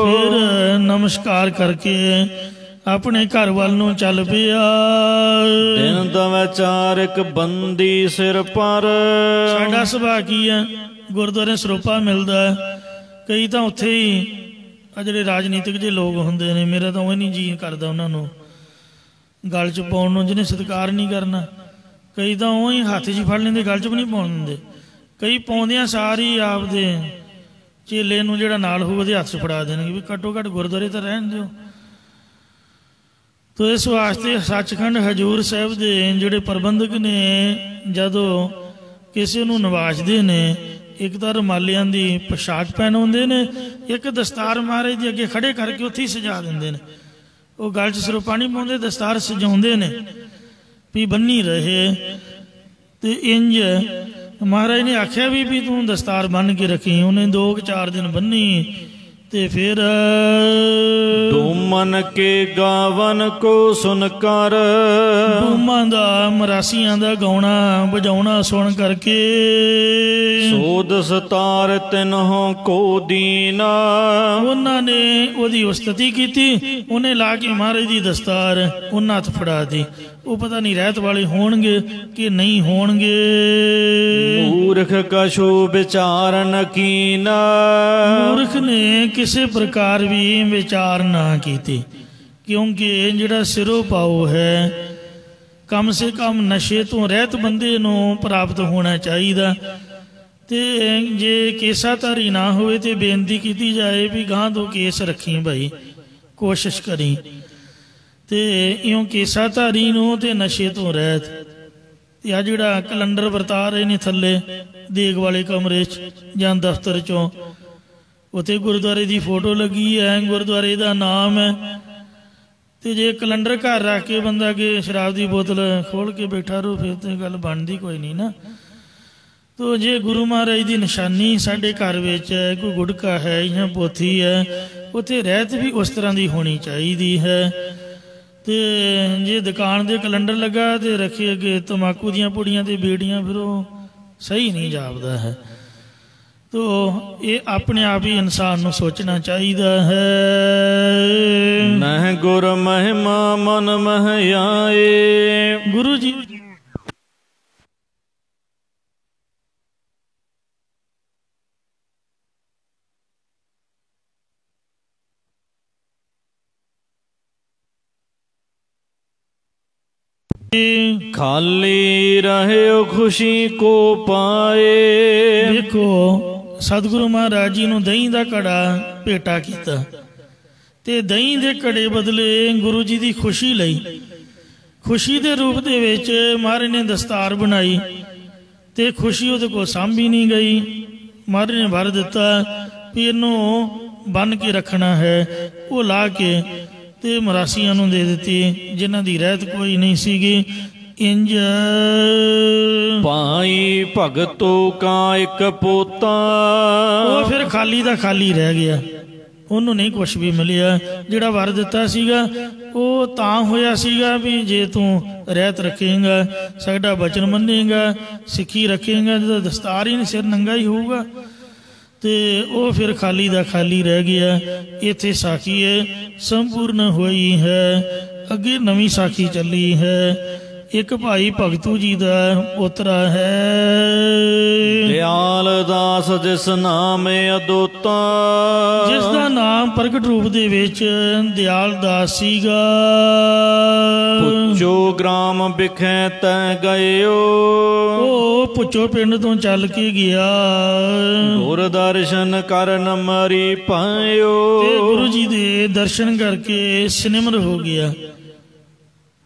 ਫਿਰ ਨਮਸਕਾਰ ਕਰਕੇ ਆਪਣੇ ਘਰ ਵੱਲ ਨੂੰ ਚੱਲ ਪਿਆ। ਦਿਨ ਦਵੈ ਚਾਰਿਕ ਬੰਦੀ ਸਿਰ ਪਰ। ਸਾਡਾ ਸੁਭਾਅ ਕੀ ਹੈ? ਗੁਰਦੁਆਰੇ ਸਰੋਪਾ ਮਿਲਦਾ, ਕਈ ਤਾਂ ਉੱਥੇ ਹੀ ਆ ਜਿਹੜੇ ਰਾਜਨੀਤਿਕ ਜਿਹੇ ਲੋਕ ਹੁੰਦੇ ਨੇ, ਮੇਰਾ ਤਾਂ ਉਹ ਨਹੀਂ ਜੀਅ ਕਰਦਾ ਉਹਨਾਂ ਨੂੰ ਗਲ 'ਚ ਪਾਉਣ ਨੂੰ, ਜਿਹਨੇ ਸਤਿਕਾਰ ਨਹੀਂ ਕਰਨਾ। ਕਈ ਤਾਂ ਉਹ ਹੀ ਹੱਥ 'ਚ ਫੜ ਲੈਂਦੇ, ਗਲ 'ਚ ਵੀ ਨਹੀਂ ਪਾਉਣ ਦਿੰਦੇ। ਕਈ ਪਾਉਂਦਿਆਂ ਸਾਰੀ ਆਪਦੇ ਚੇਲੇ ਨੂੰ ਜਿਹੜਾ ਨਾਲ ਹੋਊ ਉਹਦੇ ਹੱਥ 'ਚ ਫੜਾ ਦੇਣਗੇ ਵੀ ਘੱਟੋ ਘੱਟ ਗੁਰਦੁਆਰੇ ਤਾਂ ਰਹਿਣ ਦਿਓ। ਤੋ ਇਸ ਵਾਸਤੇ ਸੱਚਖੰਡ ਹਜ਼ੂਰ ਸਾਹਿਬ ਦੇ ਜਿਹੜੇ ਪ੍ਰਬੰਧਕ ਨੇ ਜਦੋਂ ਕਿਸੇ ਨੂੰ ਨਵਾਜ਼ਦੇ ਨੇ, ਇੱਕ ਤਾਂ ਰੁਮਾਲਿਆਂ ਦੀ ਪੋਸ਼ਾਕ ਪਹਿਨਾਉਂਦੇ ਨੇ, ਇੱਕ ਦਸਤਾਰ ਮਹਾਰਾਜ ਦੇ ਅੱਗੇ ਖੜੇ ਕਰਕੇ ਉੱਥੇ ਹੀ ਸਜਾ ਦਿੰਦੇ ਨੇ। ਉਹ ਗਲ 'ਚ ਸਰੋਪਾ ਨਹੀਂ ਪਾਉਂਦੇ, ਦਸਤਾਰ ਸਜਾਉਂਦੇ ਨੇ ਵੀ ਬੰਨੀ ਰਹੇ। ਤੇ ਇੰਜ ਮਹਾਰਾਜ ਨੇ ਆਖਿਆ ਵੀ ਤੂੰ ਦਸਤਾਰ ਬੰਨ ਕੇ ਰੱਖੀ। ਉਹਨੇ 2-4 ਦਿਨ ਬੰਨੀ ਤੇ ਫਿਰ ਡੂਮਨ ਕੇ ਗਾਵਨ ਕੋ ਸੁਨ ਕਰ। ਡੂਮਾਂ ਦਾ ਮਰਾਸੀਆਂ ਦਾ ਗਾਉਣਾ ਵਜਾਉਣਾ ਸੁਣ ਕਰਕੇ ਸੋਧ ਸਤਾਰ ਤਿਨਹੁ ਕੋ ਦੀਨਾ। ਉਹਨਾਂ ਨੇ ਉਹਦੀ ਉਸਤਤੀ ਕੀਤੀ। ਉਹਨੇ ਲਾ ਕੇ ਮਹਾਰਾਜ ਦੀ ਦਸਤਾਰ ਉਹਨਾਂ ਹੱਥ ਫੜਾ ਦਿੱਤੀ। ਉਹ ਪਤਾ ਨਹੀਂ ਰਹਿਤ ਵਾਲੇ ਹੋਣਗੇ ਕਿ ਨਹੀਂ ਹੋਣਗੇ। ਮੂਰਖ ਕਛੂ ਵਿਚਾਰਨ ਕੀਨਾ। ਮੂਰਖ ਨੇ ਕਿਸੇ ਪ੍ਰਕਾਰ ਵੀ ਵਿਚਾਰ ਨਾ ਕੀਤੀ, ਕਿਉਂਕਿ ਜਿਹੜਾ ਸਿਰੋਂ ਪਾਉ ਹੈ ਕਮ ਸੇ ਕਮ ਨਸ਼ੇ ਤੋਂ ਰਹਿਤ ਬੰਦੇ ਨੂੰ ਪ੍ਰਾਪਤ ਹੋਣਾ ਚਾਹੀਦਾ। ਤੇ ਜੇ ਕੇਸਾਧਾਰੀ ਨਾ ਹੋਵੇ ਤੇ ਬੇਨਤੀ ਕੀਤੀ ਜਾਏ ਵੀ ਗਾਂ ਤੋਂ ਕੇਸ ਰੱਖੀ ਭਾਈ, ਕੋਸ਼ਿਸ਼ ਕਰੀ। ਤੇ ਇਉਂ ਕੇਸਾਧਾਰੀ ਨੂੰ ਤੇ ਨਸ਼ੇ ਤੋਂ ਰਹਿਤ। ਤੇ ਆ ਜਿਹੜਾ ਕੈਲੰਡਰ ਵਰਤਾ ਰਹੇ ਨੇ ਥੱਲੇ ਦੇਗ ਵਾਲੇ ਕਮਰੇ 'ਚ ਜਾਂ ਦਫ਼ਤਰ 'ਚੋਂ, ਉੱਥੇ ਗੁਰਦੁਆਰੇ ਦੀ ਫੋਟੋ ਲੱਗੀ ਹੈ, ਗੁਰਦੁਆਰੇ ਦਾ ਨਾਮ ਹੈ। ਤੇ ਜੇ ਕੈਲੰਡਰ ਘਰ ਰੱਖ ਕੇ ਬੰਦਾ ਕਿ ਸ਼ਰਾਬ ਦੀ ਬੋਤਲ ਖੋਲ ਕੇ ਬੈਠਾ ਰਹੋ ਫਿਰ ਤੇ ਗੱਲ ਬਣਦੀ ਕੋਈ ਨਹੀਂ ਨਾ। ਤੋ ਜੇ ਗੁਰੂ ਮਹਾਰਾਜ ਦੀ ਨਿਸ਼ਾਨੀ ਸਾਡੇ ਘਰ ਵਿੱਚ ਹੈ, ਕੋਈ ਗੁਟਕਾ ਹੈ ਜਾਂ ਪੋਥੀ ਹੈ, ਉੱਥੇ ਰਹਿਤ ਵੀ ਉਸ ਤਰ੍ਹਾਂ ਦੀ ਹੋਣੀ ਚਾਹੀਦੀ ਹੈ। ਤੇ ਜੇ ਦੁਕਾਨ ਦੇ ਕੈਲੰਡਰ ਲੱਗਾ ਤੇ ਰੱਖੇ ਅੱਗੇ ਤੰਬਾਕੂ ਦੀਆਂ ਪੁੜੀਆਂ ਤੇ ਬੀੜੀਆਂ, ਫਿਰ ਉਹ ਸਹੀ ਨਹੀਂ ਜਾਪਦਾ ਹੈ। ਤੋ ਇਹ ਆਪਣੇ ਆਪ ਹੀ ਇਨਸਾਨ ਨੂੰ ਸੋਚਣਾ ਚਾਹੀਦਾ ਹੈ। ਨਹਿ ਗੁਰ ਮਹਿਮਾ ਮਨ ਮਹਿ ਆਏ। ਗੁਰੂ ਜੀ ਖਾਲੀ ਰਹਿਓ ਖੁਸ਼ੀ ਕੋ ਪਾਏ। ਦੇਖੋ ਸਤਿਗੁਰੂ ਮਹਾਰਾਜ ਜੀ ਨੂੰ ਦਹੀਂ ਦਾ ਘੜਾ ਭੇਟਾ ਕੀਤਾ ਤੇ ਦਹੀਂ ਦੇ ਘੜੇ ਬਦਲੇ ਗੁਰੂ ਜੀ ਦੀ ਖੁਸ਼ੀ ਲਈ, ਖੁਸ਼ੀ ਦੇ ਰੂਪ ਦੇ ਵਿੱਚ ਮਹਾਰਾਜ ਨੇ ਦਸਤਾਰ ਬਣਾਈ ਤੇ ਖੁਸ਼ੀ ਉਹਦੇ ਕੋਲ ਸਾਂਭੀ ਨਹੀਂ ਗਈ। ਮਹਾਰਾਜ ਨੇ ਭਰ ਦਿੱਤਾ ਵੀ ਇਹਨੂੰ ਬੰਨ ਕੇ ਰੱਖਣਾ ਹੈ। ਉਹ ਲਾ ਕੇ ਤੇ ਮਰਾਸੀਆਂ ਨੂੰ ਦੇ ਦਿੱਤੀ ਜਿਨ੍ਹਾਂ ਦੀ ਰਹਿਤ ਕੋਈ ਨਹੀਂ ਸੀਗੀ। ਇੰਜ ਭਾਈ ਭਗਤੋ ਕਾ ਇੱਕ ਪੋਤਾ। ਉਹ ਫਿਰ ਖਾਲੀ ਦਾ ਖਾਲੀ ਰਹਿ ਗਿਆ। ਉਹਨੂੰ ਨਹੀਂ ਕੁਛ ਵੀ ਮਿਲਿਆ। ਜਿਹੜਾ ਵਰ ਦਿੱਤਾ ਸੀਗਾ ਉਹ ਤਾਂ ਹੋਇਆ ਸੀਗਾ ਵੀ ਜੇ ਤੂੰ ਰਹਿਤ ਰੱਖੇਂਗਾ, ਸਾਡਾ ਬਚਨ ਮੰਨੇਗਾ, ਸਿੱਖੀ ਰੱਖੇਂਗਾ, ਜਦੋਂ ਦਸਤਾਰ ਹੀ ਨਹੀਂ ਸਿਰ ਨੰਗਾ ਹੀ ਹੋਊਗਾ ਤੇ ਉਹ ਫਿਰ ਖਾਲੀ ਦਾ ਖਾਲੀ ਰਹਿ ਗਿਆ। ਇੱਥੇ ਸਾਖੀ ਸੰਪੂਰਨ ਹੋਈ ਹੈ। ਅੱਗੇ ਨਵੀਂ ਸਾਖੀ ਚੱਲੀ ਹੈ। ਇੱਕ ਭਾਈ ਭਗਤੂ ਜੀ ਦਾ ਪੋਤਰਾ ਹੈ, ਦਿਆਲ ਦਾਸ ਜਿਸ ਨਾਮ ਅਦੁੱਤਾ, ਜਿਸ ਦਾ ਨਾਮ ਪ੍ਰਗਟ ਰੂਪ ਦੇ ਵਿੱਚ ਦਿਆਲ ਦਾਸ ਸੀਗਾ। ਪੁੱਛੋ ਗ੍ਰਾਮ ਵਿਖੇ ਤੈ ਗਇਓ, ਉਹ ਪੁੱਛੋ ਪਿੰਡ ਤੋਂ ਚੱਲ ਕੇ ਗਿਆ। ਗੁਰ ਦਰਸ਼ਨ ਕਰਨ ਮਰੀ ਪਾਇਓ, ਤੇ ਗੁਰੂ ਜੀ ਦੇ ਦਰਸ਼ਨ ਕਰਕੇ ਸਿਨਮਰ ਹੋ ਗਿਆ।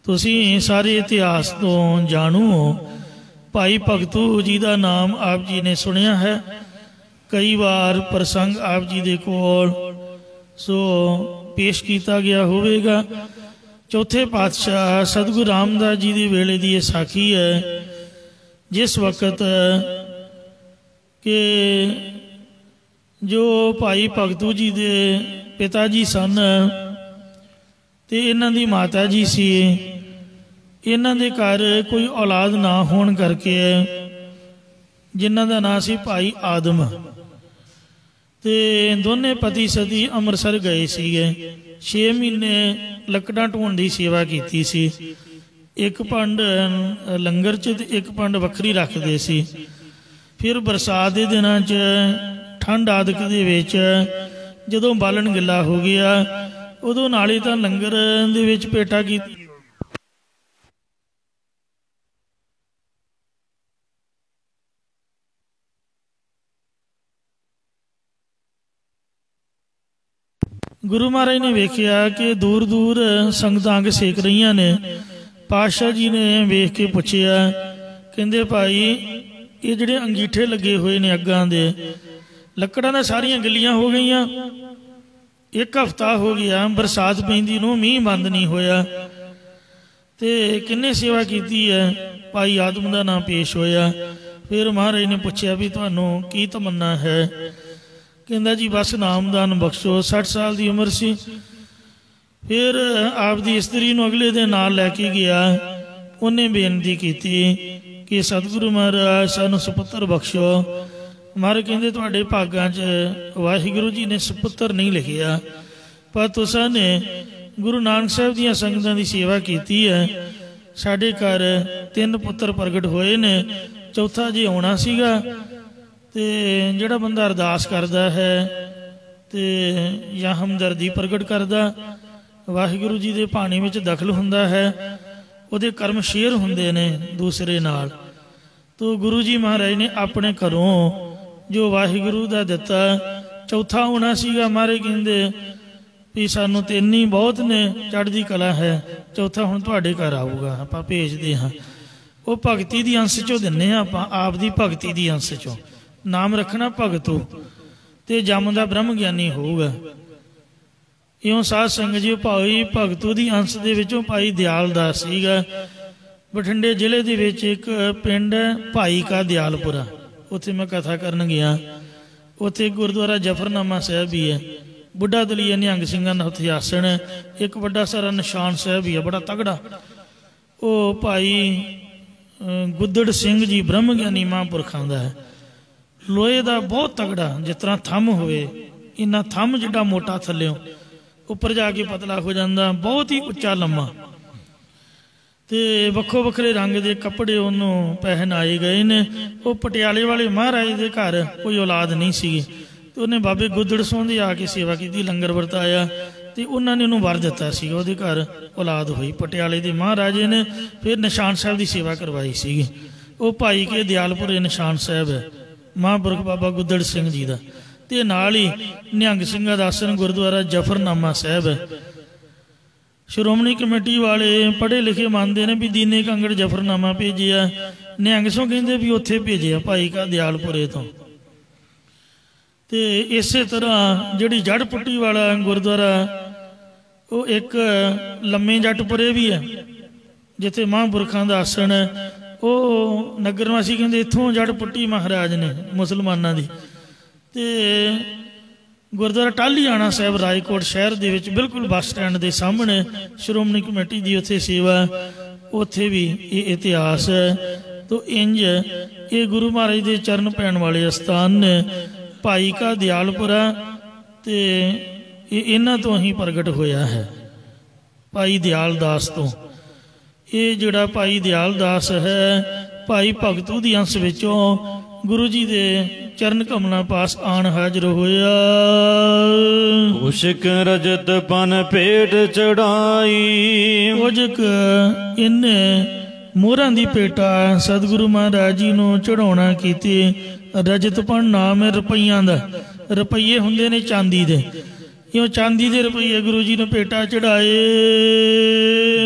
ਤੁਸੀਂ ਸਾਰੇ ਇਤਿਹਾਸ ਤੋਂ ਜਾਣੂ, ਭਾਈ ਭਗਤੂ ਜੀ ਦਾ ਨਾਮ ਆਪ ਜੀ ਨੇ ਸੁਣਿਆ ਹੈ। ਕਈ ਵਾਰ ਪ੍ਰਸੰਗ ਆਪ ਜੀ ਦੇ ਕੋਲ ਪੇਸ਼ ਕੀਤਾ ਗਿਆ ਹੋਵੇਗਾ। ਚੌਥੇ ਪਾਤਸ਼ਾਹ ਸਤਿਗੁਰੂ ਰਾਮਦਾਸ ਜੀ ਦੇ ਵੇਲੇ ਦੀ ਇਹ ਸਾਖੀ ਹੈ, ਜਿਸ ਵਕਤ ਕਿ ਜੋ ਭਾਈ ਭਗਤੂ ਜੀ ਦੇ ਪਿਤਾ ਜੀ ਸਨ ਤੇ ਇਹਨਾਂ ਦੀ ਮਾਤਾ ਜੀ ਸੀ। ਇਹਨਾਂ ਦੇ ਘਰ ਕੋਈ ਔਲਾਦ ਨਾ ਹੋਣ ਕਰਕੇ ਜਿਨ੍ਹਾਂ ਦਾ ਨਾਂ ਸੀ ਭਾਈ ਆਦਮ, ਤੇ ਦੋਨੇ ਪਤੀ ਸਤੀ ਅੰਮ੍ਰਿਤਸਰ ਗਏ ਸੀਗੇ। 6 ਮਹੀਨੇ ਲੱਕੜਾਂ ਢੋਣ ਦੀ ਸੇਵਾ ਕੀਤੀ ਸੀ। ਇੱਕ ਪੰਡ ਲੰਗਰ 'ਚ ਤੇ ਇੱਕ ਪੰਡ ਵੱਖਰੀ ਰੱਖਦੇ ਸੀ। ਫਿਰ ਬਰਸਾਤ ਦੇ ਦਿਨਾਂ 'ਚ ਠੰਡ ਆਦਿਕ ਦੇ ਵਿੱਚ ਜਦੋਂ ਬਾਲਣ ਗਿੱਲਾ ਹੋ ਗਿਆ, ਉਦੋਂ ਨਾਲੇ ਤਾਂ ਲੰਗਰ ਦੇ ਵਿੱਚ ਭੇਟਾ ਕੀਤੀ। ਗੁਰੂ ਮਹਾਰਾਜ ਨੇ ਵੇਖਿਆ ਕਿ ਦੂਰ ਦੂਰ ਸੰਗਤਾਂ ਅੱਗ ਸੇਕ ਰਹੀਆਂ ਨੇ। ਪਾਤਸ਼ਾਹ ਜੀ ਨੇ ਵੇਖ ਕੇ ਪੁੱਛਿਆ, ਕਹਿੰਦੇ ਭਾਈ ਇਹ ਜਿਹੜੇ ਅੰਗੀਠੇ ਲੱਗੇ ਹੋਏ ਨੇ ਅੱਗਾਂ ਦੇ, ਲੱਕੜਾਂ ਤਾਂ ਸਾਰੀਆਂ ਗਿੱਲੀਆਂ ਹੋ ਗਈਆਂ। 1 ਹਫ਼ਤਾ ਹੋ ਗਿਆ ਬਰਸਾਤ ਪੈਂਦੀ ਨੂੰ, ਮੀਂਹ ਬੰਦ ਨਹੀਂ ਹੋਇਆ, ਤੇ ਕਿੰਨੇ ਸੇਵਾ ਕੀਤੀ ਹੈ। ਭਾਈ ਆਦਮ ਦਾ ਨਾਮ ਪੇਸ਼ ਹੋਇਆ। ਫਿਰ ਮਹਾਰਾਜ ਨੇ ਪੁੱਛਿਆ ਵੀ ਤੁਹਾਨੂੰ ਕੀ ਤਮੰਨਾ ਹੈ। ਕਹਿੰਦਾ ਜੀ ਬਸ ਨਾਮਦਾਨ ਬਖਸ਼ੋ। 60 ਸਾਲ ਦੀ ਉਮਰ ਸੀ। ਫਿਰ ਆਪ ਦੀ ਇਸਤਰੀ ਨੂੰ ਅਗਲੇ ਦਿਨ ਨਾਲ ਲੈ ਕੇ ਗਿਆ। ਉਹਨੇ ਬੇਨਤੀ ਕੀਤੀ ਕਿ ਸਤਿਗੁਰੂ ਮਹਾਰਾਜ ਸਾਨੂੰ ਸੁਪੁੱਤਰ ਬਖਸ਼ੋ। ਮਹਾਰਾਜ ਕਹਿੰਦੇ ਤੁਹਾਡੇ ਭਾਗਾਂ 'ਚ ਵਾਹਿਗੁਰੂ ਜੀ ਨੇ ਸੁਪੁੱਤਰ ਨਹੀਂ ਲਿਖਿਆ, ਪਰ ਤੁਸਾਂ ਨੇ ਗੁਰੂ ਨਾਨਕ ਸਾਹਿਬ ਦੀਆਂ ਸੰਗਤਾਂ ਦੀ ਸੇਵਾ ਕੀਤੀ ਹੈ। ਸਾਡੇ ਘਰ 3 ਪੁੱਤਰ ਪ੍ਰਗਟ ਹੋਏ ਨੇ, ਚੌਥਾ ਜੇ ਆਉਣਾ ਸੀਗਾ। ਤੇ ਜਿਹੜਾ ਬੰਦਾ ਅਰਦਾਸ ਕਰਦਾ ਹੈ ਤੇ ਜਾਂ ਹਮਦਰਦੀ ਪ੍ਰਗਟ ਕਰਦਾ, ਵਾਹਿਗੁਰੂ ਜੀ ਦੇ ਭਾਣੇ ਵਿੱਚ ਦਖਲ ਹੁੰਦਾ ਹੈ, ਉਹਦੇ ਕਰਮ ਸ਼ੇਅਰ ਹੁੰਦੇ ਨੇ ਦੂਸਰੇ ਨਾਲ। ਤੋ ਗੁਰੂ ਜੀ ਮਹਾਰਾਜ ਨੇ ਆਪਣੇ ਘਰੋਂ ਜੋ ਵਾਹਿਗੁਰੂ ਦਾ ਦਿੱਤਾ ਚੌਥਾ ਹੋਣਾ ਸੀਗਾ। ਮਹਾਰਾਜ ਕਹਿੰਦੇ ਵੀ ਸਾਨੂੰ 3 ਹੀ ਬਹੁਤ ਨੇ, ਚੜ੍ਹਦੀ ਕਲਾ ਹੈ, ਚੌਥਾ ਹੁਣ ਤੁਹਾਡੇ ਘਰ ਆਊਗਾ, ਆਪਾਂ ਭੇਜਦੇ ਹਾਂ। ਉਹ ਭਗਤੀ ਦੀ ਅੰਸ਼ 'ਚੋਂ ਦਿੰਦੇ ਹਾਂ ਆਪਾਂ, ਆਪ ਦੀ ਭਗਤੀ ਦੀ ਅੰਸ਼ 'ਚੋਂ। ਨਾਮ ਰੱਖਣਾ ਭਗਤੂ ਤੇ ਜੰਮਦਾ ਬ੍ਰਹਮ ਗਿਆਨੀ ਹੋਊਗਾ। ਇਉਂ ਸਾਧ ਸੰਗਤ ਜੀ ਭਾਈ ਭਗਤੂ ਦੀ ਅੰਸ਼ ਦੇ ਵਿੱਚੋਂ ਭਾਈ ਦਿਆਲ ਦਾਸ ਸੀਗਾ। ਬਠਿੰਡੇ ਜ਼ਿਲ੍ਹੇ ਦੇ ਵਿੱਚ ਇੱਕ ਪਿੰਡ ਭਾਈ ਕਾ ਦਿਆਲਪੁਰਾ, ਉੱਥੇ ਮੈਂ ਕਥਾ ਕਰਨ ਗਿਆ। ਉੱਥੇ ਗੁਰਦੁਆਰਾ ਜਫਰਨਾਮਾ ਸਾਹਿਬ ਵੀ ਹੈ। ਬੁੱਢਾ ਦਲੀਆ ਨਿਹੰਗ ਸਿੰਘਾਂ ਦਾ ਉੱਥੇ ਆਸਣ ਹੈ। ਇੱਕ ਵੱਡਾ ਸਾਰਾ ਨਿਸ਼ਾਨ ਸਾਹਿਬ ਵੀ ਹੈ, ਬੜਾ ਤਗੜਾ। ਉਹ ਭਾਈ ਗੁੱਦੜ ਸਿੰਘ ਜੀ ਬ੍ਰਹਮ ਗਿਆਨੀ ਮਹਾਂਪੁਰਖਾਂ ਦਾ ਹੈ। ਲੋਹੇ ਦਾ ਬਹੁਤ ਤਗੜਾ, ਜਿਸ ਤਰ੍ਹਾਂ ਥੰਮ ਹੋਵੇ, ਇੰਨਾ ਥੰਮ ਜਿੱਡਾ ਮੋਟਾ ਥੱਲਿਓ, ਉੱਪਰ ਜਾ ਕੇ ਪਤਲਾ ਹੋ ਜਾਂਦਾ, ਬਹੁਤ ਹੀ ਉੱਚਾ ਲੰਮਾ। ਤੇ ਵੱਖੋ ਵੱਖਰੇ ਰੰਗ ਦੇ ਕੱਪੜੇ ਉਹਨੂੰ ਪਹਿਨਾਏ ਗਏ ਨੇ। ਉਹ ਪਟਿਆਲੇ ਵਾਲੇ ਮਹਾਰਾਜ ਦੇ ਘਰ ਕੋਈ ਔਲਾਦ ਨਹੀਂ ਸੀਗੀ, ਤੇ ਉਹਨੇ ਬਾਬੇ ਗੁੱਦੜ ਸਿੰਘ ਦੀ ਆ ਕੇ ਸੇਵਾ ਕੀਤੀ, ਲੰਗਰ ਵਰਤਾਇਆ, ਤੇ ਉਹਨਾਂ ਨੇ ਉਹਨੂੰ ਵਰ ਦਿੱਤਾ ਸੀ, ਉਹਦੇ ਘਰ ਔਲਾਦ ਹੋਈ। ਪਟਿਆਲੇ ਦੇ ਮਹਾਰਾਜੇ ਨੇ ਫਿਰ ਨਿਸ਼ਾਨ ਸਾਹਿਬ ਦੀ ਸੇਵਾ ਕਰਵਾਈ ਸੀਗੀ। ਉਹ ਭਾਈ ਕੇ ਦਿਆਲਪੁਰੇ ਨਿਸ਼ਾਨ ਸਾਹਿਬ ਹੈ, ਮਹਾਂਪੁਰਖ ਬਾਬਾ ਗੁੱਦੜ ਸਿੰਘ ਜੀ ਦਾ। ਤੇ ਨਾਲ ਹੀ ਨਿਹੰਗ ਸਿੰਘਾਂ ਦਾ ਆਸਣ ਗੁਰਦੁਆਰਾ ਜਫਰਨਾਮਾ ਸਾਹਿਬ ਹੈ। ਸ਼੍ਰੋਮਣੀ ਕਮੇਟੀ ਵਾਲੇ ਪੜ੍ਹੇ ਲਿਖੇ ਮੰਨਦੇ ਨੇ ਵੀ ਦੀਨੇ ਕਾਂਗੜ ਜਫਰਨਾਮਾ ਭੇਜਿਆ, ਨਿਹੰਗ ਸਿੰਘ ਕਹਿੰਦੇ ਵੀ ਉੱਥੇ ਭੇਜਿਆ ਭਾਈ ਕਾ ਦਿਆਲਪੁਰੇ ਤੋਂ। ਤੇ ਇਸੇ ਤਰ੍ਹਾਂ ਜਿਹੜੀ ਜੜ ਪੁੱਟੀ ਵਾਲਾ ਗੁਰਦੁਆਰਾ, ਉਹ ਇੱਕ ਲੰਮੇ ਜੱਟਪੁਰੇ ਵੀ ਹੈ, ਜਿੱਥੇ ਮਹਾਂਪੁਰਖਾਂ ਦਾ ਆਸਣ ਹੈ। ਉਹ ਨਗਰ ਵਾਸੀ ਕਹਿੰਦੇ ਇੱਥੋਂ ਜੜ ਪੁੱਟੀ ਮਹਾਰਾਜ ਨੇ ਮੁਸਲਮਾਨਾਂ ਦੀ। ਤੇ ਗੁਰਦੁਆਰਾ ਟਾਹਲੀਆਣਾ ਸਾਹਿਬ ਰਾਏਕੋਟ ਸ਼ਹਿਰ ਦੇ ਵਿੱਚ ਬਿਲਕੁਲ ਬੱਸ ਸਟੈਂਡ ਦੇ ਸਾਹਮਣੇ ਸ਼੍ਰੋਮਣੀ ਕਮੇਟੀ ਦੀ ਉੱਥੇ ਸੇਵਾ, ਉੱਥੇ ਵੀ ਇਹ ਇਤਿਹਾਸ ਹੈ। ਤੋ ਇੰਜ ਇਹ ਗੁਰੂ ਮਹਾਰਾਜ ਦੇ ਚਰਨ ਪੈਣ ਵਾਲੇ ਅਸਥਾਨ ਨੇ। ਭਾਈ ਕਾ ਦਿਆਲਪੁਰਾ ਤੇ ਇਹ ਇਹਨਾਂ ਤੋਂ ਹੀ ਪ੍ਰਗਟ ਹੋਇਆ ਹੈ, ਭਾਈ ਦਿਆਲ ਦਾਸ ਤੋਂ। ਇਹ ਜਿਹੜਾ ਭਾਈ ਦਿਆਲ ਦਾਸ ਹੈ, ਭਾਈ ਭਗਤੂ ਦੀ ਅੰਸ਼ ਵਿੱਚੋਂ ਗੁਰੂ ਜੀ ਦੇ ਚਰਨ ਕਮਲਾਂ ਪਾਸ ਆਣ ਹਾਜ਼ਰ ਹੋਇਆ। ਉਸ਼ਕ ਰਜਤ ਪਨ ਭੇਟ ਚੜਾਈ, ਉਜਕ ਇਹਨੇ ਮੋਹਰਾਂ ਦੀ ਭੇਟਾ ਸਤਿਗੁਰੂ ਮਹਾਰਾਜ ਜੀ ਨੂੰ ਚੜਾਉਣਾ ਕੀਤੀ। ਰਜਤ ਪਨ ਨਾਮ ਹੈ ਰੁਪਈਆਂ ਦਾ, ਰੁਪਈਏ ਹੁੰਦੇ ਨੇ ਚਾਂਦੀ ਦੇ, ਇਹ ਚਾਂਦੀ ਦੇ ਰੁਪਈਏ ਗੁਰੂ ਜੀ ਨੂੰ ਭੇਟਾ ਚੜਾਏ।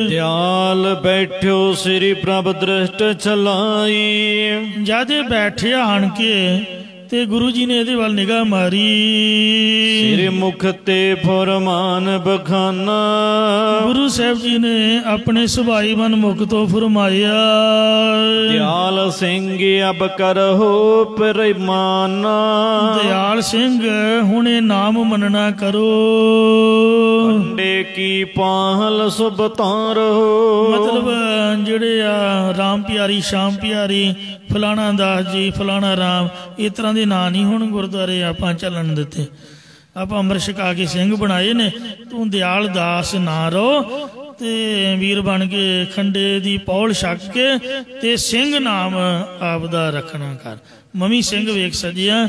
ਦਿਆਲ ਬੈਠਿਓ ਸ੍ਰੀ ਪ੍ਰਭ ਦ੍ਰਿਸ਼ਟ ਚਲਾਈ, ਜਦ ਬੈਠਿਆ ਆਣ ਕੇ ਤੇ ਗੁਰੂ ਜੀ ਨੇ ਇਹਦੇ ਵੱਲ ਨਿਗਾਹ ਮਾਰੀ। ਸ੍ਰੀ ਮੁਖ ਤੇ ਫੁਰਮਾਨ ਬਖਾਨਾ, ਗੁਰੂ ਸਾਹਿਬ ਜੀ ਨੇ ਆਪਣੇ ਸੁਭਾਈ ਮਨ ਮੁਖ ਤੋਂ ਫਰਮਾਇਆ। ਦਿਆਲ ਸਿੰਘ ਅਬ ਕਰਹੁ ਪਰਮਾਨਾ, ਦਿਆਲ ਸਿੰਘ ਹੁਣੇ ਨਾਮ ਮੰਨਣਾ ਕਰੋ। ਕੰਡੇ ਕੀ ਪਾਹਲ ਸੁਬਤਾਰੋ, ਮਤਲਬ ਜਿਹੜੇ ਆ ਰਾਮ ਪਿਆਰੀ, ਸ਼ਾਮ ਪਿਆਰੀ, ਫਲਾਣਾ ਦਾਸ ਜੀ, ਫਲਾਣਾ ਰਾਮ, ਇਸ ਤਰ੍ਹਾਂ ਦੇ ਨਾਂ ਨਹੀਂ ਹੁਣ ਗੁਰਦੁਆਰੇ ਆਪਾਂ ਚੱਲਣ ਦਿੱਤੇ। ਆਪਾਂ ਅੰਮ੍ਰਿਤ ਛਕਾ ਕੇ ਸਿੰਘ ਬਣਾਏ ਨੇ। ਤੂੰ ਦਿਆਲ ਦਾਸ ਨਾ ਰਹੋ ਤੇ ਵੀਰ ਬਣ ਕੇ ਖੰਡੇ ਦੀ ਪੌਲ ਛਕ ਕੇ ਤੇ ਸਿੰਘ ਨਾਮ ਆਪਦਾ ਰੱਖਣਾ ਕਰ। ਮਮੀ ਸਿੰਘ ਵੇਖ ਸਜਿਆ,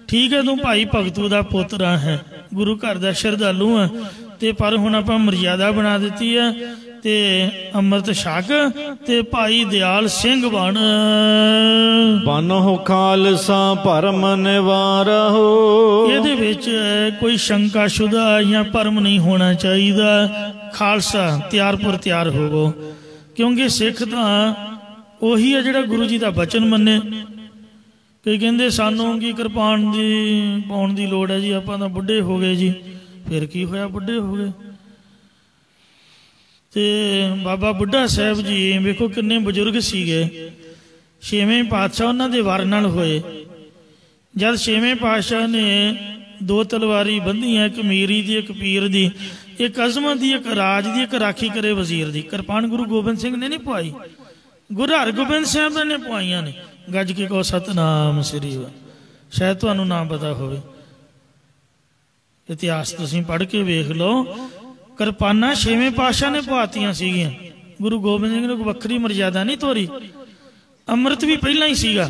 ਠੀਕ ਹੈ ਤੂੰ ਭਾਈ ਭਗਤੂ ਦਾ ਪੁੱਤਰਾ ਹੈ, ਗੁਰੂ ਘਰ ਦਾ ਸ਼ਰਧਾਲੂ ਹੈ, ਤੇ ਪਰ ਹੁਣ ਆਪਾਂ ਮਰਿਆਦਾ ਬਣਾ ਦਿੱਤੀ ਹੈ ਤੇ ਅੰਮ੍ਰਿਤ ਛਕ ਤੇ ਭਾਈ ਦਿਆਲ ਸਿੰਘ ਬਣ। ਬਨਹੁ ਖਾਲਸਾ ਭਰਮ ਨਿਵਾਰਹੁ, ਇਹਦੇ ਵਿੱਚ ਕੋਈ ਸ਼ੰਕਾ ਸ਼ੁਦਾ ਜਾਂ ਭਰਮ ਨਹੀਂ ਹੋਣਾ ਚਾਹੀਦਾ। ਖਾਲਸਾ ਤਿਆਰ ਤਿਆਰ ਹੋਵੋ, ਕਿਉਂਕਿ ਸਿੱਖ ਤਾਂ ਉਹੀ ਹੈ ਜਿਹੜਾ ਗੁਰੂ ਜੀ ਦਾ ਬਚਨ ਮੰਨੇ। ਕਈ ਕਹਿੰਦੇ ਸਾਨੂੰ ਕੀ ਕਿਰਪਾਨ ਦੀ ਪਾਉਣ ਦੀ ਲੋੜ ਹੈ ਜੀ, ਆਪਾਂ ਤਾਂ ਬੁੱਢੇ ਹੋ ਗਏ ਜੀ। ਫਿਰ ਕੀ ਹੋਇਆ, ਬੁੱਢੇ ਹੋ ਗਏ। ਤੇ ਬਾਬਾ ਬੁੱਢਾ ਸਾਹਿਬ ਜੀ ਵੇਖੋ ਕਿੰਨੇ ਬਜ਼ੁਰਗ ਸੀਗੇ। ਛੇਵੇਂ ਪਾਤਸ਼ਾਹ ਉਹਨਾਂ ਦੇ ਵਰ ਨਾਲ ਹੋਏ। ਜਦ ਛੇਵੇਂ ਪਾਤਸ਼ਾਹ ਨੇ ਦੋ ਤਲਵਾਰੀ ਬੰਧੀਆਂ, ਇੱਕ ਮੀਰੀ ਦੀ, ਇੱਕ ਪੀਰ ਦੀ, ਇੱਕ ਅਜ਼ਮਤ ਦੀ, ਇੱਕ ਰਾਜ ਦੀ, ਇੱਕ ਰਾਖੀ ਕਰੇ ਵਜ਼ੀਰ ਦੀ। ਕਿਰਪਾਨ ਗੁਰੂ ਗੋਬਿੰਦ ਸਿੰਘ ਨੇ ਨਹੀਂ ਪਵਾਈ, ਗੁਰੂ ਹਰਗੋਬਿੰਦ ਸਾਹਿਬ ਨੇ ਪਵਾਈਆਂ ਨੇ। ਗੱਜ ਕੇ ਕਹੋ ਸਤਨਾਮ ਸ੍ਰੀ ਵਾਹਿਗੁਰੂ। ਸ਼ਾਇਦ ਤੁਹਾਨੂੰ ਨਾ ਪਤਾ ਹੋਵੇ, ਇਤਿਹਾਸ ਤੁਸੀਂ ਪੜ੍ਹ ਕੇ ਵੇਖ ਲਓ। ਕਿਰਪਾਨਾਂ ਛੇਵੇਂ ਪਾਤਸ਼ਾਹ ਨੇ ਪਵਾਤੀਆਂ ਸੀਗੀਆਂ। ਗੁਰੂ ਗੋਬਿੰਦ ਸਿੰਘ ਨੇ ਕੋਈ ਵੱਖਰੀ ਮਰਜ਼ਾਦਾ ਨਹੀਂ ਤੋਰੀ। ਅੰਮ੍ਰਿਤ ਵੀ ਪਹਿਲਾਂ ਹੀ ਸੀਗਾ,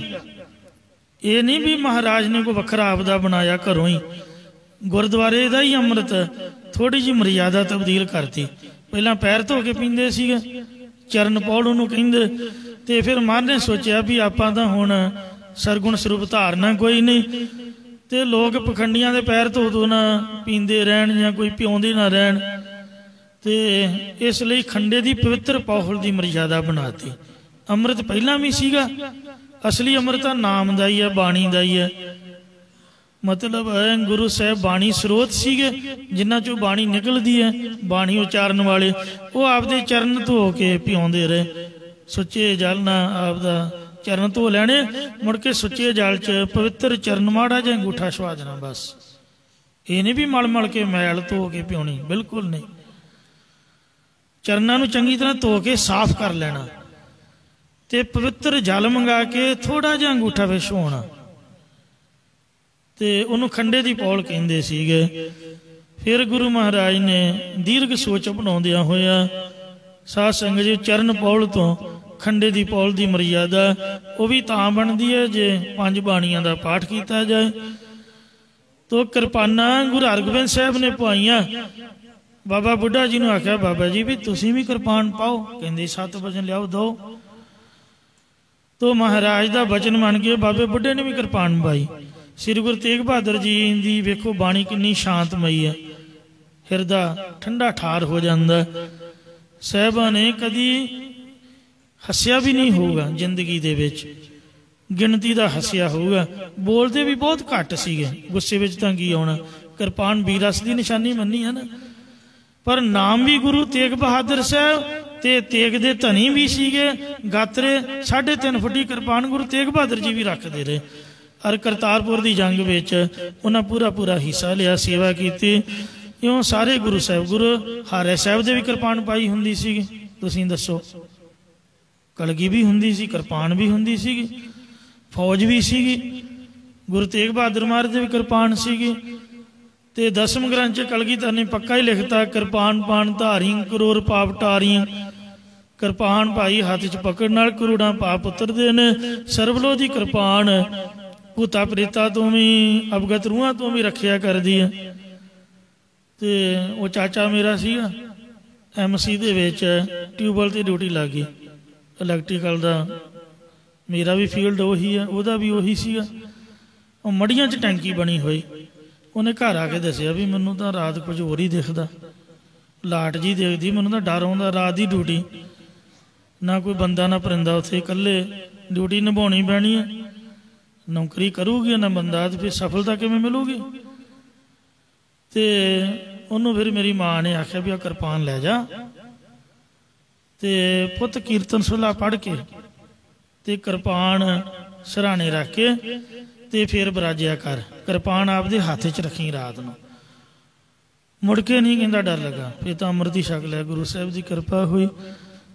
ਇਹ ਨਹੀਂ ਵੀ ਮਹਾਰਾਜ ਨੇ ਕੋਈ ਵੱਖਰਾ ਆਪਦਾ ਬਣਾਇਆ ਘਰੋਂ ਹੀ। ਗੁਰਦੁਆਰੇ ਦਾ ਹੀ ਅੰਮ੍ਰਿਤ ਥੋੜੀ ਜਿਹੀ ਮਰਜ਼ਾਦਾ ਤਬਦੀਲ ਕਰਤੀ। ਪਹਿਲਾਂ ਪੈਰ ਧੋ ਕੇ ਪੀਂਦੇ ਸੀਗੇ, ਚਰਨ ਪੌੜ ਉਹਨੂੰ ਕਹਿੰਦੇ। ਤੇ ਫਿਰ ਮਹਾਰਾਜ ਨੇ ਸੋਚਿਆ ਵੀ ਆਪਾਂ ਤਾਂ ਹੁਣ ਸਰਗੁਣ ਸਰੂਪ ਧਾਰਨਾ ਕੋਈ ਨਹੀਂ, ਤੇ ਲੋਕ ਪਖੰਡੀਆਂ ਦੇ ਪੈਰ ਧੋ ਨਾ ਪੀਂਦੇ ਰਹਿਣ ਜਾਂ ਕੋਈ ਪਿਉਂਦੇ ਨਾ ਰਹਿਣ। ਤੇ ਇਸ ਲਈ ਖੰਡੇ ਦੀ ਪਵਿੱਤਰ ਪੌਹਲ ਦੀ ਮਰਜ਼ਾਦਾ ਬਣਾਤੀ। ਅੰਮ੍ਰਿਤ ਪਹਿਲਾਂ ਵੀ ਸੀਗਾ, ਅਸਲੀ ਅੰਮ੍ਰਿਤ ਨਾਮ ਦਾ ਹੀ ਹੈ, ਬਾਣੀ ਦਾ ਹੀ ਹੈ। ਮਤਲਬ ਗੁਰੂ ਸਾਹਿਬ ਬਾਣੀ ਸਰੋਤ ਸੀਗੇ, ਜਿਨ੍ਹਾਂ ਚੋਂ ਬਾਣੀ ਨਿਕਲਦੀ ਹੈ। ਬਾਣੀ ਉਚਾਰਨ ਵਾਲੇ ਉਹ ਆਪਦੇ ਚਰਨ ਧੋ ਕੇ ਪਿਆਉਂਦੇ ਰਹੇ। ਸੁੱਚੇ ਜਲ ਨਾਲ ਆਪਦਾ ਚਰਨ ਧੋ ਲੈਣੇ, ਮੁੜ ਕੇ ਸੁੱਚੇ ਜਲ 'ਚ ਪਵਿੱਤਰ ਚਰਨ ਮਾੜਾ ਜਾਂ ਅੰਗੂਠਾ ਛਵਾ ਦੇਣਾ ਬਸ। ਇਹ ਨਹੀਂ ਵੀ ਮਲ ਮਲ ਕੇ ਮੈਲ ਧੋ ਕੇ ਪਿਉਣੀ, ਬਿਲਕੁਲ ਨਹੀਂ। ਚਰਨਾਂ ਨੂੰ ਚੰਗੀ ਤਰ੍ਹਾਂ ਧੋ ਕੇ ਸਾਫ਼ ਕਰ ਲੈਣਾ ਤੇ ਪਵਿੱਤਰ ਜਲ ਮੰਗਾ ਕੇ ਥੋੜਾ ਜਿਹਾ ਅੰਗੂਠਾ ਵਿੱਚ ਛਵਾਉਣਾ, ਤੇ ਉਹਨੂੰ ਖੰਡੇ ਦੀ ਪੌਲ ਕਹਿੰਦੇ ਸੀਗੇ। ਫਿਰ ਗੁਰੂ ਮਹਾਰਾਜ ਨੇ ਦੀਰਘ ਸੋਚ ਬਣਾਉਂਦਿਆਂ ਹੋਇਆ ਸਾਧ ਸੰਗਤ ਜੀ, ਚਰਨ ਪੌਲ ਤੋਂ ਖੰਡੇ ਦੀ ਪੌਲ ਦੀ ਮਰਜ਼ਾਦਾ ਉਹ ਵੀ ਤਾਂ ਬਣਦੀ ਹੈ ਜੇ 5 ਬਾਣੀਆਂ ਦਾ ਪਾਠ ਕੀਤਾ ਜਾਏ। ਤੋ ਕਿਰਪਾਨਾਂ ਗੁਰੂ ਹਰਗੋਬਿੰਦ ਸਾਹਿਬ ਨੇ ਪਵਾਈਆਂ। ਬਾਬਾ ਬੁੱਢਾ ਜੀ ਨੂੰ ਆਖਿਆ, ਬਾਬਾ ਜੀ ਵੀ ਤੁਸੀਂ ਵੀ ਕਿਰਪਾਨ ਪਾਓ। ਕਹਿੰਦੇ 7 ਵਜਨ ਲਿਆਓ ਦੋ। ਤੋ ਮਹਾਰਾਜ ਦਾ ਬਚਨ ਮੰਨ ਕੇ ਬਾਬੇ ਬੁੱਢੇ ਨੇ ਵੀ ਕਿਰਪਾਨ ਪਾਈ। ਸ੍ਰੀ ਗੁਰੂ ਤੇਗ ਬਹਾਦਰ ਜੀ ਦੀ ਵੇਖੋ ਬਾਣੀ ਕਿੰਨੀ ਸ਼ਾਂਤਮਈ ਹੈ, ਹਿਰਦਾ ਠੰਡਾ ਠਾਰ ਹੋ ਜਾਂਦਾ। ਸਾਹਿਬਾਂ ਨੇ ਕਦੀ ਹੱਸਿਆ ਵੀ ਨਹੀਂ ਹੋਊਗਾ ਜ਼ਿੰਦਗੀ ਦੇ ਵਿੱਚ, ਗਿਣਤੀ ਦਾ ਹੱਸਿਆ ਹੋਊਗਾ। ਬੋਲਦੇ ਵੀ ਬਹੁਤ ਘੱਟ ਸੀਗੇ, ਗੁੱਸੇ ਵਿੱਚ ਤਾਂ ਕੀ ਆਉਣਾ। ਕਿਰਪਾਨ ਵੀਰਸ ਦੀ ਨਿਸ਼ਾਨੀ ਮੰਨੀ ਹੈ ਨਾ। ਪਰ ਨਾਮ ਵੀ ਗੁਰੂ ਤੇਗ ਬਹਾਦਰ ਸਾਹਿਬ ਤੇ ਤੇਗ ਦੇ ਧਨੀ ਵੀ ਸੀਗੇ। ਗਾਤਰੇ 3.5 ਫੁੱਟੀ ਕਿਰਪਾਨ ਗੁਰੂ ਤੇਗ ਬਹਾਦਰ ਜੀ ਵੀ ਰੱਖਦੇ ਰਹੇ। ਔਰ ਕਰਤਾਰਪੁਰ ਦੀ ਜੰਗ ਵਿੱਚ ਉਹਨਾਂ ਪੂਰਾ ਪੂਰਾ ਹਿੱਸਾ ਲਿਆ, ਸੇਵਾ ਕੀਤੀ। ਇਉਂ ਸਾਰੇ ਗੁਰੂ ਸਾਹਿਬ, ਗੁਰੂ ਹਾਰੇ ਸਾਹਿਬ ਦੇ ਵੀ ਕਿਰਪਾਨ ਪਾਈ ਹੁੰਦੀ ਸੀਗੀ, ਤੁਸੀਂ ਦੱਸੋ। ਕਲਗੀ ਵੀ ਹੁੰਦੀ ਸੀ, ਕਿਰਪਾਨ ਵੀ ਹੁੰਦੀ ਸੀਗੀ, ਫੌਜ ਵੀ ਸੀਗੀ। ਗੁਰੂ ਤੇਗ ਬਹਾਦਰ ਮਹਾਰਾਜ ਦੇ ਵੀ ਕਿਰਪਾਨ ਸੀਗੀ। ਤੇ ਦਸਮ ਗ੍ਰੰਥ 'ਚ ਕਲਗੀਧਰ ਨੇ ਪੱਕਾ ਹੀ ਲਿਖਤਾ, ਕਿਰਪਾਨ ਪਾਣ ਧਾਰੀ ਕਰੋੜ ਪਾਪ ਟਾਰੀਆਂ। ਕਿਰਪਾਨ ਭਾਈ ਹੱਥ 'ਚ ਪਕੜ ਨਾਲ ਕਰੋੜਾਂ ਪਾਪ ਉਤਰਦੇ ਨੇ। ਸਰਬਲੋ ਦੀ ਕਿਰਪਾਨ ਭੂਤਾ ਪ੍ਰੇਤਾ ਤੋਂ ਵੀ, ਅਵਗਤ ਰੂਹਾਂ ਤੋਂ ਵੀ ਰੱਖਿਆ ਕਰਦੀ ਹੈ। ਤੇ ਉਹ ਚਾਚਾ ਮੇਰਾ ਸੀਗਾ MC ਦੇ ਵਿੱਚ ਟਿਊਬਵੈੱਲ 'ਤੇ ਡਿਊਟੀ ਲੱਗ ਗਈ ਇਲੈਕਟ੍ਰੀਕਲ ਦਾ। ਮੇਰਾ ਵੀ ਫੀਲਡ ਉਹੀ ਆ, ਉਹਦਾ ਵੀ ਉਹੀ ਸੀਗਾ। ਉਹ ਮੜੀਆਂ 'ਚ ਟੈਂਕੀ ਬਣੀ ਹੋਈ। ਉਹਨੇ ਘਰ ਆ ਕੇ ਦੱਸਿਆ ਵੀ ਮੈਨੂੰ ਤਾਂ ਰਾਤ ਕੁਝ ਹੋਰ ਹੀ ਦਿਖਦਾ, ਲਾਟ ਜੀ ਦੇਖਦੀ, ਮੈਨੂੰ ਤਾਂ ਡਰ ਆਉਂਦਾ। ਰਾਤ ਦੀ ਡਿਊਟੀ, ਨਾ ਕੋਈ ਬੰਦਾ ਨਾ ਪਰਿੰਦਾ ਉੱਥੇ, ਇਕੱਲੇ ਡਿਊਟੀ ਨਿਭਾਉਣੀ ਪੈਣੀ ਹੈ। ਨੌਕਰੀ ਕਰੂਗੀ ਨਾ ਬੰਦਾ, ਤੇ ਫਿਰ ਸਫਲਤਾ ਕਿਵੇਂ ਮਿਲੂਗੀ। ਤੇ ਉਹਨੂੰ ਫਿਰ ਮੇਰੀ ਮਾਂ ਨੇ ਆਖਿਆ ਵੀ ਆ ਕਿਰਪਾਨ ਲੈ ਜਾ, ਤੇ ਪੁੱਤ ਕੀਰਤਨ ਸੁਲਾ ਪੜ੍ਹ ਕੇ ਤੇ ਕਿਰਪਾਨ ਸਰਾਣੇ ਰੱਖ ਕੇ ਤੇ ਫਿਰ ਬਰਾਜਿਆ ਕਰ। ਕਿਰਪਾਨ ਆਪਦੇ ਹੱਥ 'ਚ ਰੱਖੀ ਰਾਤ ਨੂੰ। ਮੁੜ ਕੇ ਨਹੀਂ ਕਹਿੰਦਾ ਡਰ ਲੱਗਾ। ਫਿਰ ਤਾਂ ਅੰਮ੍ਰਿਤ ਹੀ ਛਕ ਲਿਆ। ਗੁਰੂ ਸਾਹਿਬ ਦੀ ਕਿਰਪਾ ਹੋਈ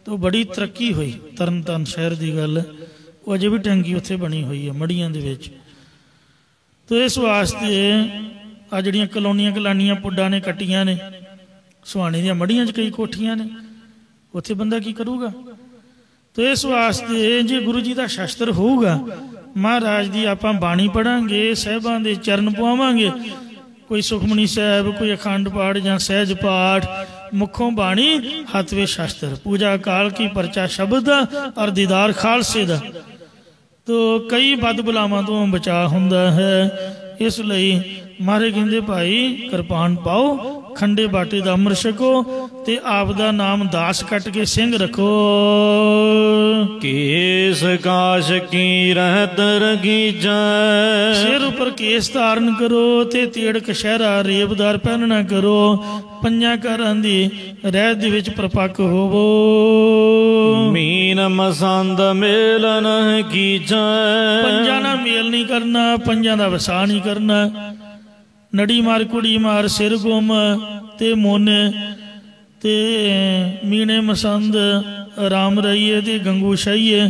ਤਾਂ ਬੜੀ ਤਰੱਕੀ ਹੋਈ। ਤਰਨ ਤਾਰਨ ਸ਼ਹਿਰ ਦੀ ਗੱਲ, ਉਹ ਅਜੇ ਵੀ ਟੈਂਕੀ ਉੱਥੇ ਬਣੀ ਹੋਈ ਹੈ ਮੜੀਆਂ ਦੇ ਵਿੱਚ। ਤੇ ਇਸ ਵਾਸਤੇ ਆ ਜਿਹੜੀਆਂ ਕਲੋਨੀਆਂ ਕਲਾਨੀਆਂ ਪੁੱਡਾਂ ਨੇ ਕੱਟੀਆਂ ਨੇ, ਸੁਹਾਣੇ ਦੀਆਂ ਮੜੀਆਂ 'ਚ ਕਈ ਕੋਠੀਆਂ ਨੇ, ਉੱਥੇ ਬੰਦਾ ਕੀ ਕਰੂਗਾ। ਤੇ ਇਸ ਵਾਸਤੇ ਜੇ ਗੁਰੂ ਜੀ ਦਾ ਸ਼ਸਤਰ ਹੋਊਗਾ, ਮਹਾਰਾਜ ਦੀ ਆਪਾਂ ਬਾਣੀ ਪੜਾਂਗੇ, ਸਾਹਿਬਾਂ ਦੇ ਚਰਨ ਪਵਾਵਾਂਗੇ, ਕੋਈ ਸੁਖਮਨੀ ਸਾਹਿਬ, ਕੋਈ ਅਖੰਡ ਪਾਠ ਜਾਂ ਸਹਿਜ ਪਾਠ, ਮੁੱਖੋਂ ਬਾਣੀ, ਹੱਥ ਵਿੱਚ ਸ਼ਸਤਰ, ਪੂਜਾ ਕਾਲ ਕੀ ਪਰਚਾ ਸ਼ਬਦ ਦਾ ਔਰ ਦੀਦਾਰ ਖਾਲਸੇ ਦਾ, ਤੋ ਕਈ ਬਦ ਬਲਾਵਾਂ ਤੋਂ ਬਚਾ ਹੁੰਦਾ ਹੈ। ਇਸ ਲਈ ਮਹਾਰਾਜ ਕਹਿੰਦੇ ਭਾਈ ਕਿਰਪਾਨ ਪਾਓ, ਖੰਡੇ ਬਾਟੇ ਦਾ ਅੰਮ੍ਰਿਤ ਛਕੋ ਤੇ ਆਪ ਦਾ ਨਾਮ ਦਾਸ ਕੱਟ ਕੇ ਸਿੰਘ ਰੱਖੋ। ਕੇਸ ਕਾਸ਼ ਕੀ ਰਹਿਤ ਰਗੀਜੈ, ਸਿਰ ਉੱਪਰ ਕੇਸ ਧਾਰਨ ਕਰੋ ਤੇ ਤੇੜ ਕਸ਼ਹਿਰਾ ਰੇਬਦਾਰ ਪਹਿਨਣਾ ਕਰੋ। ਪੰਜਾਂ ਘਰਾਂ ਦੀ ਰਹਿਤ ਦੇ ਵਿੱਚ ਪ੍ਰਪੱਕ ਹੋਵੋ। ਮੀਨ ਮਸੰਦ ਮੇਲ ਨ ਕੀਜੈ, ਪੰਜਾਂ ਨਾਲ ਮੇਲ ਨਹੀਂ ਕਰਨਾ, ਪੰਜਾਂ ਦਾ ਵਸਾ ਨਹੀਂ ਕਰਨਾ। ਨੜੀ ਮਾਰ ਕੁੜੀ ਮਾਰ ਸਿਰ ਗੁੰਮ ਤੇ ਮੋਨੇ ਤੇ ਮੀਣੇ ਮਸੰਦ ਰਾਮ ਰਹੀਏ ਤੇ ਗੰਗੂ ਸ਼ਹੀਏ।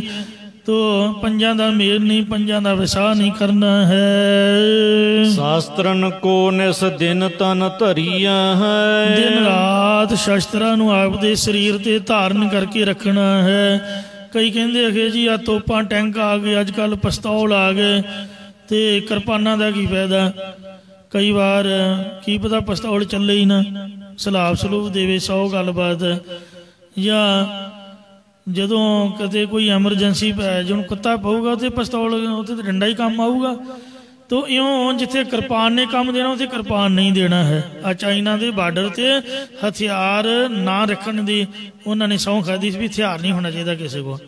ਤੋ ਪੰਜਾਂ ਦਾ ਮੇਲ ਨਹੀਂ, ਪੰਜਾਂ ਦਾ ਵਿਸਾਹ ਨਹੀਂ ਕਰਨਾ ਹੈ। ਸ਼ਾਸਤਰਨ ਕੋ ਨਿਸ ਦਿਨ ਤਨ ਧਰੀਆ ਹੈ, ਦਿਨ ਰਾਤ ਸ਼ਸਤਰਾਂ ਨੂੰ ਆਪਦੇ ਸਰੀਰ ਤੇ ਧਾਰਨ ਕਰਕੇ ਰੱਖਣਾ ਹੈ। ਕਈ ਕਹਿੰਦੇ ਅਖੇ ਜੀ ਆ ਤੋਪਾਂ ਟੈਂਕ ਆ ਗਏ, ਅੱਜ ਕੱਲ੍ਹ ਪਿਸਤੌਲ ਆ ਗਏ ਤੇ ਕਿਰਪਾਨਾਂ ਦਾ ਕੀ ਫਾਇਦਾ। ਕਈ ਵਾਰ ਕੀ ਪਤਾ ਪਿਸਤੌਲ ਚੱਲੇ ਹੀ ਨਾ, ਸਲਾਬ ਸਲੂਬ ਦੇਵੇ 100 ਗੱਲਬਾਤ। ਜਾਂ ਜਦੋਂ ਕਦੇ ਕੋਈ ਐਮਰਜੈਂਸੀ ਪੈ ਜਿਹਨੂੰ ਕੁੱਤਾ ਪਊਗਾ ਤੇ ਪਿਸਤੌਲ, ਉੱਥੇ ਤਾਂ ਡੰਡਾ ਹੀ ਕੰਮ ਆਊਗਾ। ਤੋ ਇਉਂ ਜਿੱਥੇ ਕਿਰਪਾਨ ਨੇ ਕੰਮ ਦੇਣਾ ਉੱਥੇ ਕਿਰਪਾਨ ਨਹੀਂ ਦੇਣਾ ਹੈ। ਆ ਚਾਈਨਾ ਦੇ ਬਾਰਡਰ ਤੇ ਹਥਿਆਰ ਨਾ ਰੱਖਣ ਦੀ ਉਹਨਾਂ ਨੇ ਸਹੁੰ ਖਾਧੀ ਸੀ ਵੀ ਹਥਿਆਰ ਨਹੀਂ ਹੋਣਾ ਚਾਹੀਦਾ ਕਿਸੇ ਕੋਲ।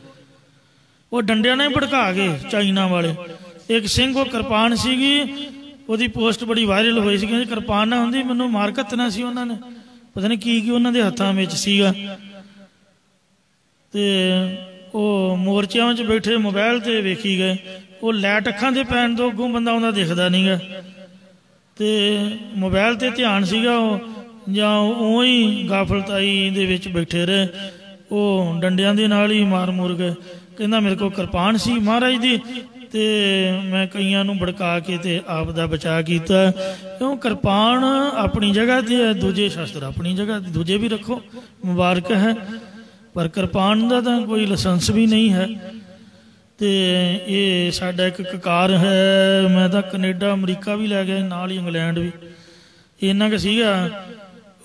ਉਹ ਡੰਡਿਆਂ ਨਾਲ ਹੀ ਭੜਕਾ ਗਏ ਚਾਈਨਾ ਵਾਲੇ। ਇੱਕ ਸਿੰਘ ਉਹ ਕਿਰਪਾਨ ਸੀਗੀ, ਉਹਦੀ ਪੋਸਟ ਬੜੀ ਵਾਇਰਲ ਹੋਈ ਸੀ, ਕਹਿੰਦੇ ਕਿਰਪਾਨ ਨਾ ਹੁੰਦੀ ਮੈਨੂੰ ਮਾਰ ਘੱਤਣਾ ਸੀ ਉਹਨਾਂ ਨੇ। ਪਤਾ ਨਹੀਂ ਕੀ ਉਹਨਾਂ ਦੇ ਹੱਥਾਂ ਵਿੱਚ ਸੀਗਾ। ਤੇ ਉਹ ਮੋਰਚਿਆਂ 'ਚ ਬੈਠੇ ਮੋਬਾਇਲ ਤੇ ਵੇਖੀ ਗਏ। ਉਹ ਲਾਈਟ ਅੱਖਾਂ ਦੇ ਪੈਣ ਤੋਂ ਅੱਗੋਂ ਬੰਦਾ ਉਹਦਾ ਦਿਖਦਾ ਨਹੀਂ ਗਾ, ਤੇ ਮੋਬਾਇਲ ਤੇ ਧਿਆਨ ਸੀਗਾ ਉਹ, ਜਾਂ ਉਹ ਹੀ ਗਾਫਲਤਾਈ ਦੇ ਵਿੱਚ ਬੈਠੇ ਰਹੇ। ਉਹ ਡੰਡਿਆਂ ਦੇ ਨਾਲ ਹੀ ਮਾਰ ਮੁਰ ਗਏ। ਕਹਿੰਦਾ ਮੇਰੇ ਕੋਲ ਕਿਰਪਾਨ ਸੀ ਮਹਾਰਾਜ ਦੀ, ਤੇ ਮੈਂ ਕਈਆਂ ਨੂੰ ਭੜਕਾ ਕੇ ਤੇ ਆਪ ਦਾ ਬਚਾਅ ਕੀਤਾ। ਕਿਉਂ ਕਿਰਪਾਨ ਆਪਣੀ ਜਗ੍ਹਾ ਤੇ ਹੈ, ਦੂਜੇ ਸ਼ਸਤਰ ਆਪਣੀ ਜਗ੍ਹਾ ਤੇ, ਦੂਜੇ ਵੀ ਰੱਖੋ, ਮੁਬਾਰਕ ਹੈ। ਪਰ ਕਿਰਪਾਨ ਦਾ ਤਾਂ ਕੋਈ ਲਾਇਸੈਂਸ ਵੀ ਨਹੀਂ ਹੈ। ਤੇ ਇਹ ਸਾਡਾ ਇੱਕ ਕਕਾਰ ਹੈ, ਮੈਂ ਤਾਂ ਕੈਨੇਡਾ ਅਮਰੀਕਾ ਵੀ ਲੈ ਗਿਆ ਨਾਲ ਹੀ, ਇੰਗਲੈਂਡ ਵੀ। ਇੰਨਾ ਕੁ ਸੀਗਾ,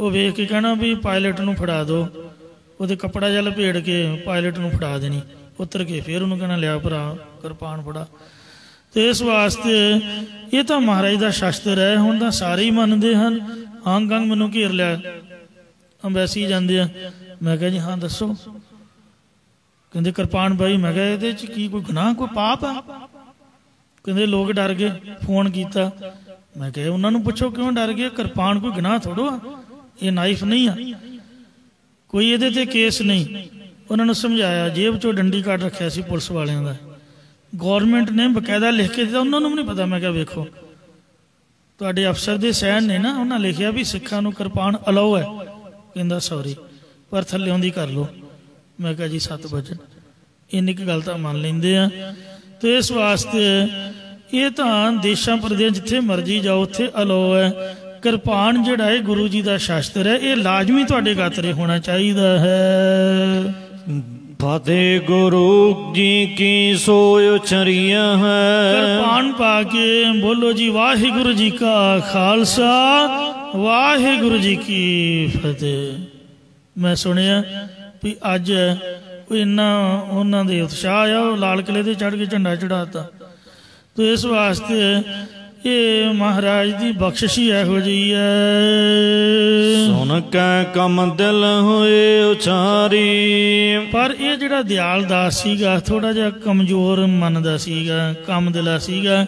ਉਹ ਵੇਖ ਕੇ ਕਹਿਣਾ ਵੀ ਪਾਇਲਟ ਨੂੰ ਫੜਾ ਦਿਓ, ਉਹਦੇ ਕੱਪੜਾ ਜਿਹਾ ਲਪੇੜ ਕੇ ਪਾਇਲਟ ਨੂੰ ਫੜਾ ਦੇਣੀ, ਉਤਰ ਕੇ ਫਿਰ ਉਹਨੂੰ ਕਹਿਣਾ ਲਿਆ ਭਰਾ ਕਿਰਪਾਨ ਫੜਾ। ਤੇ ਇਸ ਵਾਸਤੇ ਇਹ ਤਾਂ ਮਹਾਰਾਜ ਦਾ ਸ਼ਸਤਰ ਹੈ। ਹੁਣ ਤਾਂ ਸਾਰੇ ਹੀ ਮੰਨਦੇ ਹਨ। ਅੰਗ ਅੰਗ ਮੈਨੂੰ ਘੇਰ ਲਿਆ, ਅੰਬੈਸੀ ਜਾਂਦੇ ਆ। ਮੈਂ ਕਿਹਾ ਜੀ ਹਾਂ ਦੱਸੋ। ਕਹਿੰਦੇ ਕਿਰਪਾਨ ਬਾਈ। ਮੈਂ ਕਿਹਾ ਇਹਦੇ 'ਚ ਕੀ ਕੋਈ ਗੁਨਾਹ, ਕੋਈ ਪਾਪ ਆ? ਕਹਿੰਦੇ ਲੋਕ ਡਰ ਗਏ, ਫੋਨ ਕੀਤਾ। ਮੈਂ ਕਿਹਾ ਉਹਨਾਂ ਨੂੰ ਪੁੱਛੋ ਕਿਉਂ ਡਰ ਗਏ, ਕਿਰਪਾਨ ਕੋਈ ਗੁਨਾਹ ਥੋੜੋ ਆ, ਇਹ ਨਾਈਫ ਨਹੀਂ ਆ, ਕੋਈ ਇਹਦੇ ਤੇ ਕੇਸ ਨਹੀਂ। ਉਹਨਾਂ ਨੂੰ ਸਮਝਾਇਆ, ਜੇਬ 'ਚੋਂ ਡੰਡੀ ਕੱਢ ਰੱਖਿਆ ਸੀ ਪੁਲਿਸ ਵਾਲਿਆਂ ਦਾ। ਗੌਰਮੈਂਟ ਨੇ ਬਕਾਇਦਾ ਲਿਖ ਕੇ ਦਿੱਤਾ, ਉਹਨਾਂ ਨੂੰ ਵੀ ਨਹੀਂ ਪਤਾ। ਮੈਂ ਕਿਹਾ ਵੇਖੋ ਤੁਹਾਡੇ ਅਫਸਰ ਦੇ ਸਾਈਨ ਨੇ ਨਾ, ਉਹਨਾਂ ਲਿਖਿਆ ਵੀ ਸਿੱਖਾਂ ਨੂੰ ਕਿਰਪਾਨ ਅਲਾਓ ਹੈ। ਕਹਿੰਦਾ ਸੌਰੀ ਪਰ ਥੱਲਿਓਂ ਦੀ ਕਰ ਲਓ। ਮੈਂ ਕਿਹਾ ਜੀ 7 ਵਜਨ, ਇੰਨੀ ਕੁ ਗੱਲ ਤਾਂ ਮੰਨ ਲੈਂਦੇ ਆ। ਤੇ ਇਸ ਵਾਸਤੇ ਇਹ ਤਾਂ ਦੇਸ਼ਾਂ ਪ੍ਰਦੇਸ਼ ਜਿੱਥੇ ਮਰਜ਼ੀ ਜਾਓ ਉੱਥੇ ਅਲਾਓ ਹੈ। ਕਿਰਪਾਨ ਜਿਹੜਾ ਹੈ ਗੁਰੂ ਜੀ ਦਾ ਸ਼ਾਸਤਰ ਹੈ, ਇਹ ਲਾਜ਼ਮੀ ਤੁਹਾਡੇ ਗਾਤਰੇ ਹੋਣਾ ਚਾਹੀਦਾ ਹੈ। ਫਤਿਹ ਗੁਰੂ ਜੀ ਕੀ ਸੋਇ ਉਚਰੀਆ ਹੈ। ਕਿਰਪਾਨ ਪਾ ਕੇ ਬੋਲੋ ਜੀ ਵਾਹਿਗੁਰੂ ਜੀ ਕਾ ਖਾਲਸਾ ਵਾਹਿਗੁਰੂ ਜੀ ਕੀ ਫਤਿਹ। ਮੈਂ ਸੁਣਿਆ ਵੀ ਅੱਜ ਕੋਈ ਇੰਨਾ ਉਹਨਾਂ ਦੇ ਉਤਸ਼ਾਹ ਆ, ਉਹ ਲਾਲ ਕਿਲੇ ਤੇ ਚੜ੍ਹ ਕੇ ਝੰਡਾ ਚੜਾਤਾ। ਤੇ ਇਸ ਵਾਸਤੇ ਇਹ ਮਹਾਰਾਜ ਦੀ ਬਖਸ਼ਿਸ਼ ਹੀ ਇਹੋ ਜਿਹੀ ਹੈ। ਸੁਣ ਕੇ ਕਮ ਦਿਲ ਹੋਏ ਉਚਾਰੀ। ਪਰ ਇਹ ਜਿਹੜਾ ਦਿਆਲ ਦਾਸ ਸੀਗਾ ਥੋੜਾ ਜਿਹਾ ਕਮਜ਼ੋਰ ਮਨ ਦਾ ਸੀਗਾ, ਕੰਮ ਦਿਲਾ ਸੀਗਾ।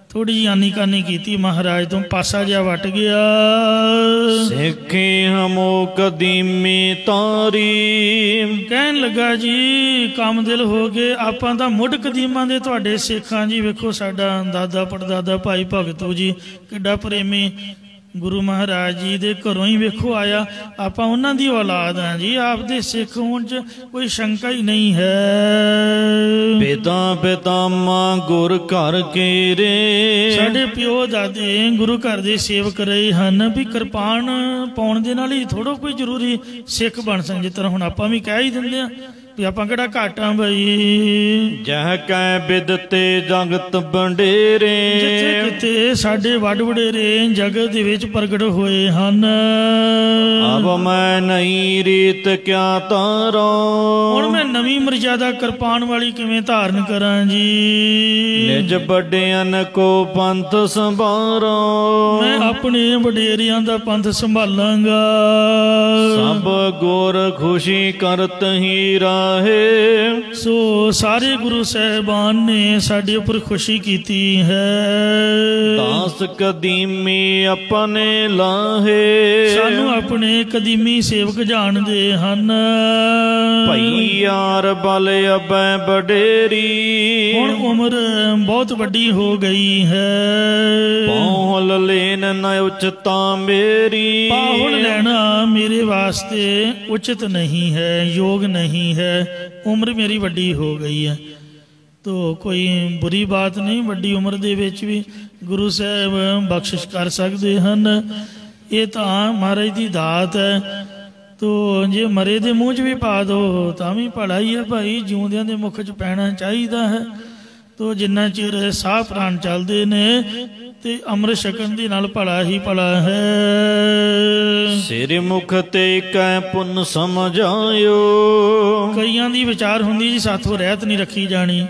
ਥੋੜੀ ਜਿਹੀ ਆਨੀ ਕਾਨੀ ਕੀਤੀ, ਮਹਾਰਾਜ ਤੋਂ ਪਾਸਾ ਜਿਹਾ ਵੱਟ ਗਿਆ। ਸਿੱਖੀ ਹਮੋ ਕਦੀਮੀ ਤਾਰੀ। ਕਹਿਣ ਲੱਗਾ ਜੀ ਕੰਮ ਦਿਲ ਹੋ ਗਏ, ਆਪਾਂ ਤਾਂ ਮੁੱਢ ਕਦੀਮਾਂ ਦੇ ਤੁਹਾਡੇ ਸਿੱਖਾਂ ਜੀ। ਵੇਖੋ ਸਾਡਾ ਦਾਦਾ ਪੜਦਾਦਾ ਭਾਈ ਭਗਤੂ ਜੀ ਕਿੱਡਾ ਪ੍ਰੇਮੀ ਗੁਰੂ ਮਹਾਰਾਜ ਜੀ ਦੇ ਘਰੋਂ ਹੀ ਵੇਖੋ ਆਇਆ। ਆਪਾਂ ਉਹਨਾਂ ਦੀ ਔਲਾਦ ਹਾਂ ਜੀ, ਆਪਦੇ ਸਿੱਖ ਹੋਣ 'ਚ ਕੋਈ ਸ਼ੰਕਾ ਹੀ ਨਹੀਂ ਹੈ। ਪਿਤਾ ਪਿਤਾਮਾ ਗੁਰ ਘਰ ਕੀਰੇ। ਸਾਡੇ ਪਿਓ ਦਾਦੇ ਗੁਰੂ ਘਰ ਦੇ ਸੇਵਕ ਰਹੇ ਹਨ। ਵੀ ਕਿਰਪਾਨ ਪਾਉਣ ਦੇ ਨਾਲ ਹੀ ਥੋੜ੍ਹਾ ਕੋਈ ਜ਼ਰੂਰੀ ਸਿੱਖ ਬਣ ਸਕਦੇ। ਜਿਸ ਤਰ੍ਹਾਂ ਹੁਣ ਆਪਾਂ ਵੀ ਕਹਿ ਹੀ ਦਿੰਦੇ ਹਾਂ ਵੀ ਆਪਾਂ ਕਿਹੜਾ ਘੱਟ ਆ ਬਈ। ਜਹ ਕੈ ਬਿਦਤੇ ਜਗਤ ਬੰਡੇਰੇ। ਜਿੱਥੇ ਕਿਤੇ ਸਾਡੇ ਵੱਡ ਵਡੇਰੇ ਜਗਤ ਦੇ ਵਿੱਚ ਪ੍ਰਗਟ ਹੋਏ ਹਨ। ਅਬ ਮੈਂ ਨਈ ਰੀਤ ਕਿਆ ਤਾਰਾਂ। ਹੁਣ ਮੈਂ ਨਵੀਂ ਮਰਜ਼ਾਦਾ ਕਿਰਪਾਨ ਵਾਲੀ ਕਿਵੇਂ ਧਾਰਨ ਕਰਾਂ ਜੀ। ਨਿਜ ਵੱਡਿਆਂ ਕੋ ਪੰਥ ਸੰਭਾਰਾਂ। ਮੈਂ ਆਪਣੇ ਵਡੇਰਿਆਂ ਦਾ ਪੰਥ ਸੰਭਾਲਾਂਗਾ। ਸਭ ਗੁਰ ਖੁਸ਼ੀ ਕਰਤ ਹੀ ਰਾਹੇ। ਸੋ ਸਾਰੇ ਗੁਰੂ ਸਾਹਿਬਾਨ ਨੇ ਸਾਡੇ ਉੱਪਰ ਖੁਸ਼ੀ ਕੀਤੀ ਹੈ। ਦਾਸ ਕਦੀਮੀ ਆਪਣੇ ਲਾਹੇ। ਸਾਨੂੰ ਆਪਣੇ ਕਦੀਮੀ ਸੇਵਕ ਜਾਣਦੇ ਹਨ। ਭਈ ਯਾਰ ਬਲ ਅਬੈ ਬਡੇਰੀ। ਹੁਣ ਉਮਰ ਬਹੁਤ ਵੱਡੀ ਹੋ ਗਈ ਹੈ। ਪਹੁਲ ਲੈਨ ਨ ਉਚਤਾ ਮੇਰੀ। ਪਾਹੁਲ ਲੈਣਾ ਮੇਰੇ ਵਾਸਤੇ ਉਚਿਤ ਨਹੀਂ ਹੈ, ਯੋਗ ਨਹੀਂ ਹੈ। ਉਮਰ ਮੇਰੀ ਵੱਡੀ ਹੋ ਗਈ ਹੈ। ਤੋ ਕੋਈ ਬੁਰੀ ਬਾਤ ਨਹੀਂ, ਵੱਡੀ ਉਮਰ ਦੇ ਵਿੱਚ ਵੀ ਗੁਰੂ ਸਾਹਿਬ ਬਖਸ਼ਿਸ਼ ਕਰ ਸਕਦੇ ਹਨ। ਇਹ ਤਾਂ ਮਹਾਰਾਜ ਦੀ ਦਾਤ ਹੈ। ਤੋ ਜੇ ਮਰੇ ਦੇ ਮੂੰਹ 'ਚ ਵੀ ਪਾ ਦੋ ਤਾਂ ਵੀ ਭਲਾ ਹੀ ਹੈ ਭਾਈ। ਜਿਉਂਦਿਆਂ ਦੇ ਮੁੱਖ 'ਚ ਪੈਣਾ ਚਾਹੀਦਾ ਹੈ। ਤੋ ਜਿੰਨਾ ਚਿਰ ਸਾਹ ਪ੍ਰਾਣ ਚੱਲਦੇ ਨੇ ਤੇ ਅੰਮ੍ਰਿਤ ਛਕਣ ਦੇ ਨਾਲ ਭਲਾ ਹੀ ਭਲਾ ਹੈ। ਸਿਰ ਮੁਖ ਤੇ ਕੈ ਪੁੰਨ ਸਮਝਾਇਓ। ਕਈਆਂ ਦੀ ਵਿਚਾਰ ਹੁੰਦੀ ਜੀ ਸਾਥੋਂ ਰਹਿਤ ਨਹੀਂ ਰੱਖੀ ਜਾਣੀ।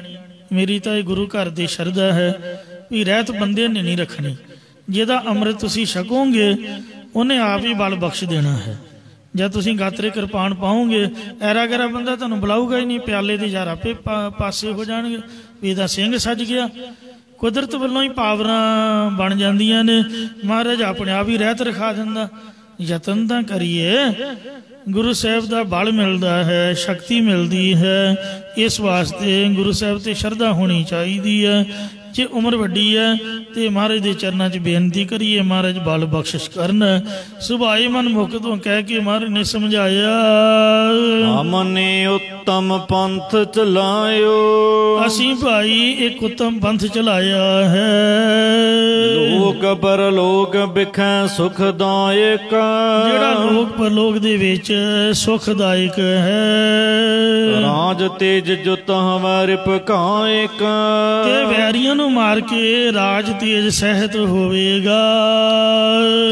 ਮੇਰੀ ਤਾਂ ਇਹ ਗੁਰੂ ਘਰ ਦੀ ਸ਼ਰਧਾ ਹੈ ਵੀ ਰਹਿਤ ਬੰਦੇ ਨੇ ਨਹੀਂ ਰੱਖਣੀ। ਜਿਹਦਾ ਅੰਮ੍ਰਿਤ ਤੁਸੀਂ ਛਕੋਗੇ ਉਹਨੇ ਆਪ ਹੀ ਬਲ ਬਖਸ਼ ਦੇਣਾ ਹੈ। ਜਦ ਤੁਸੀਂ ਗਾਤਰੇ ਕਿਰਪਾਨ ਪਾਓਗੇ ਐਰਾ ਗੈਰਾ ਬੰਦਾ ਤੁਹਾਨੂੰ ਬੁਲਾਊਗਾ ਹੀ ਨਹੀਂ। ਪਿਆਲੇ ਦੇ ਯਾਰ ਆਪੇ ਪਾਸੇ ਹੋ ਜਾਣਗੇ ਵੀ ਇਹਦਾ ਸਿੰਘ ਸੱਜ ਗਿਆ। ਕੁਦਰਤ ਵੱਲੋਂ ਹੀ ਪਾਵਰਾਂ ਬਣ ਜਾਂਦੀਆਂ ਨੇ। ਮਹਾਰਾਜ ਆਪਣੇ ਆਪ ਹੀ ਰਹਿਤ ਰਖਾ ਦਿੰਦਾ। ਯਤਨ ਤਾਂ ਕਰੀਏ, ਗੁਰੂ ਸਾਹਿਬ ਦਾ ਬਲ ਮਿਲਦਾ ਹੈ, ਸ਼ਕਤੀ ਮਿਲਦੀ ਹੈ। ਇਸ ਵਾਸਤੇ ਗੁਰੂ ਸਾਹਿਬ ਤੇ ਸ਼ਰਧਾ ਹੋਣੀ ਚਾਹੀਦੀ ਹੈ। ਜੇ ਉਮਰ ਵੱਡੀ ਹੈ ਤੇ ਮਹਾਰਾਜ ਦੇ ਚਰਨਾਂ 'ਚ ਬੇਨਤੀ ਕਰੀਏ, ਮਹਾਰਾਜ ਬਲ ਬਖਸ਼ਿਸ਼ ਕਰਨ। ਸੁਭਾਏ ਮਨ ਮੁਖ ਤੋਂ ਕਹਿ ਕੇ ਮਹਾਰਾਜ ਨੇ ਸਮਝਾਇਆ। ਅਮਨੇ ਉੱਤਮ ਪੰਥ ਚਲਾਇਓ। ਅਸੀਂ ਭਾਈ ਇੱਕ ਉੱਤਮ ਪੰਥ ਚਲਾਇਆ ਹੈ। ਲੋਕ ਪਰਲੋਕ ਬਿਖੈ ਸੁਖਦਾਇਕ। ਜਿਹੜਾ ਲੋਕ ਪਰਲੋਕ ਦੇ ਵਿੱਚ ਸੁਖਦਾਇਕ ਹੈ। ਰਾਜ ਤੇਜ ਜੁਤ ਹਮਾਰੇ ਪਕਾਇਕ। ਤੇ ਵੈਰੀਆਂ ਨੂੰ ਮਾਰ ਕੇ ਰਾਜ ਤੇਜ ਸਹਿਤ ਹੋਵੇਗਾ।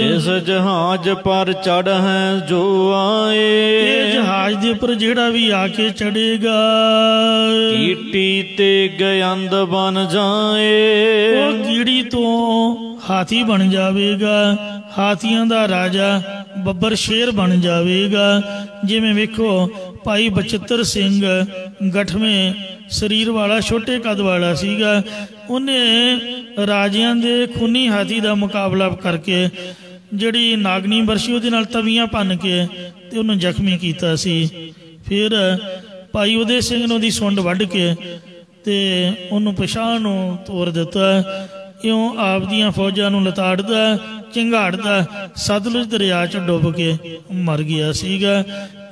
ਇਸ ਜਹਾਜ਼ ਪਰ ਚੜ ਹੈ ਜੋ ਆਏ। ਇਹ ਜਹਾਜ਼ ਦੇ ਉੱਪਰ ਜਿਹੜਾ ਵੀ ਆ ਕੇ ਚੜੇਗਾ ਕੀਟੀ ਤੇ ਗਯੰਦ ਬਣ ਜਾਏ। ਉਹ ਕੀੜੀ ਤੋਂ ਹਾਥੀ ਬਣ ਜਾਵੇਗਾ। ਹਾਥੀਆਂ ਦਾ ਰਾਜਾ ਬੱਬਰ ਸ਼ੇਰ ਬਣ ਜਾਵੇਗਾ। ਜਿਵੇਂ ਵੇਖੋ ਭਾਈ ਬਚਿੱਤਰ ਸਿੰਘ ਗਠਵੇਂ ਸਰੀਰ ਵਾਲਾ, ਛੋਟੇ ਕੱਦ ਵਾਲਾ ਸੀਗਾ। ਉਹਨੇ ਰਾਜਿਆਂ ਦੇ ਖੂਨੀ ਹਾਥੀ ਦਾ ਮੁਕਾਬਲਾ ਕਰਕੇ ਜਿਹੜੀ ਨਾਗਨੀ ਵਰਸ਼ੀ ਉਹਦੇ ਨਾਲ ਤਵੀਆਂ ਭੰਨ ਕੇ ਤੇ ਉਹਨੂੰ ਜ਼ਖਮੀ ਕੀਤਾ ਸੀ। ਫਿਰ ਭਾਈ ਉਦੇ ਸਿੰਘ ਨੇ ਉਹਦੀ ਸੁੰਡ ਵੱਢ ਕੇ ਤੇ ਉਹਨੂੰ ਪਿਛਾਂਹ ਨੂੰ ਤੋਰ ਦਿੱਤਾ। ਇਉਂ ਆਪ ਦੀਆਂ ਫੌਜਾਂ ਨੂੰ ਲਤਾੜਦਾ, ਚਿੰਗਾੜਦਾ ਸਤਲੁਜ ਦਰਿਆ 'ਚ ਡੁੱਬ ਕੇ ਮਰ ਗਿਆ ਸੀਗਾ।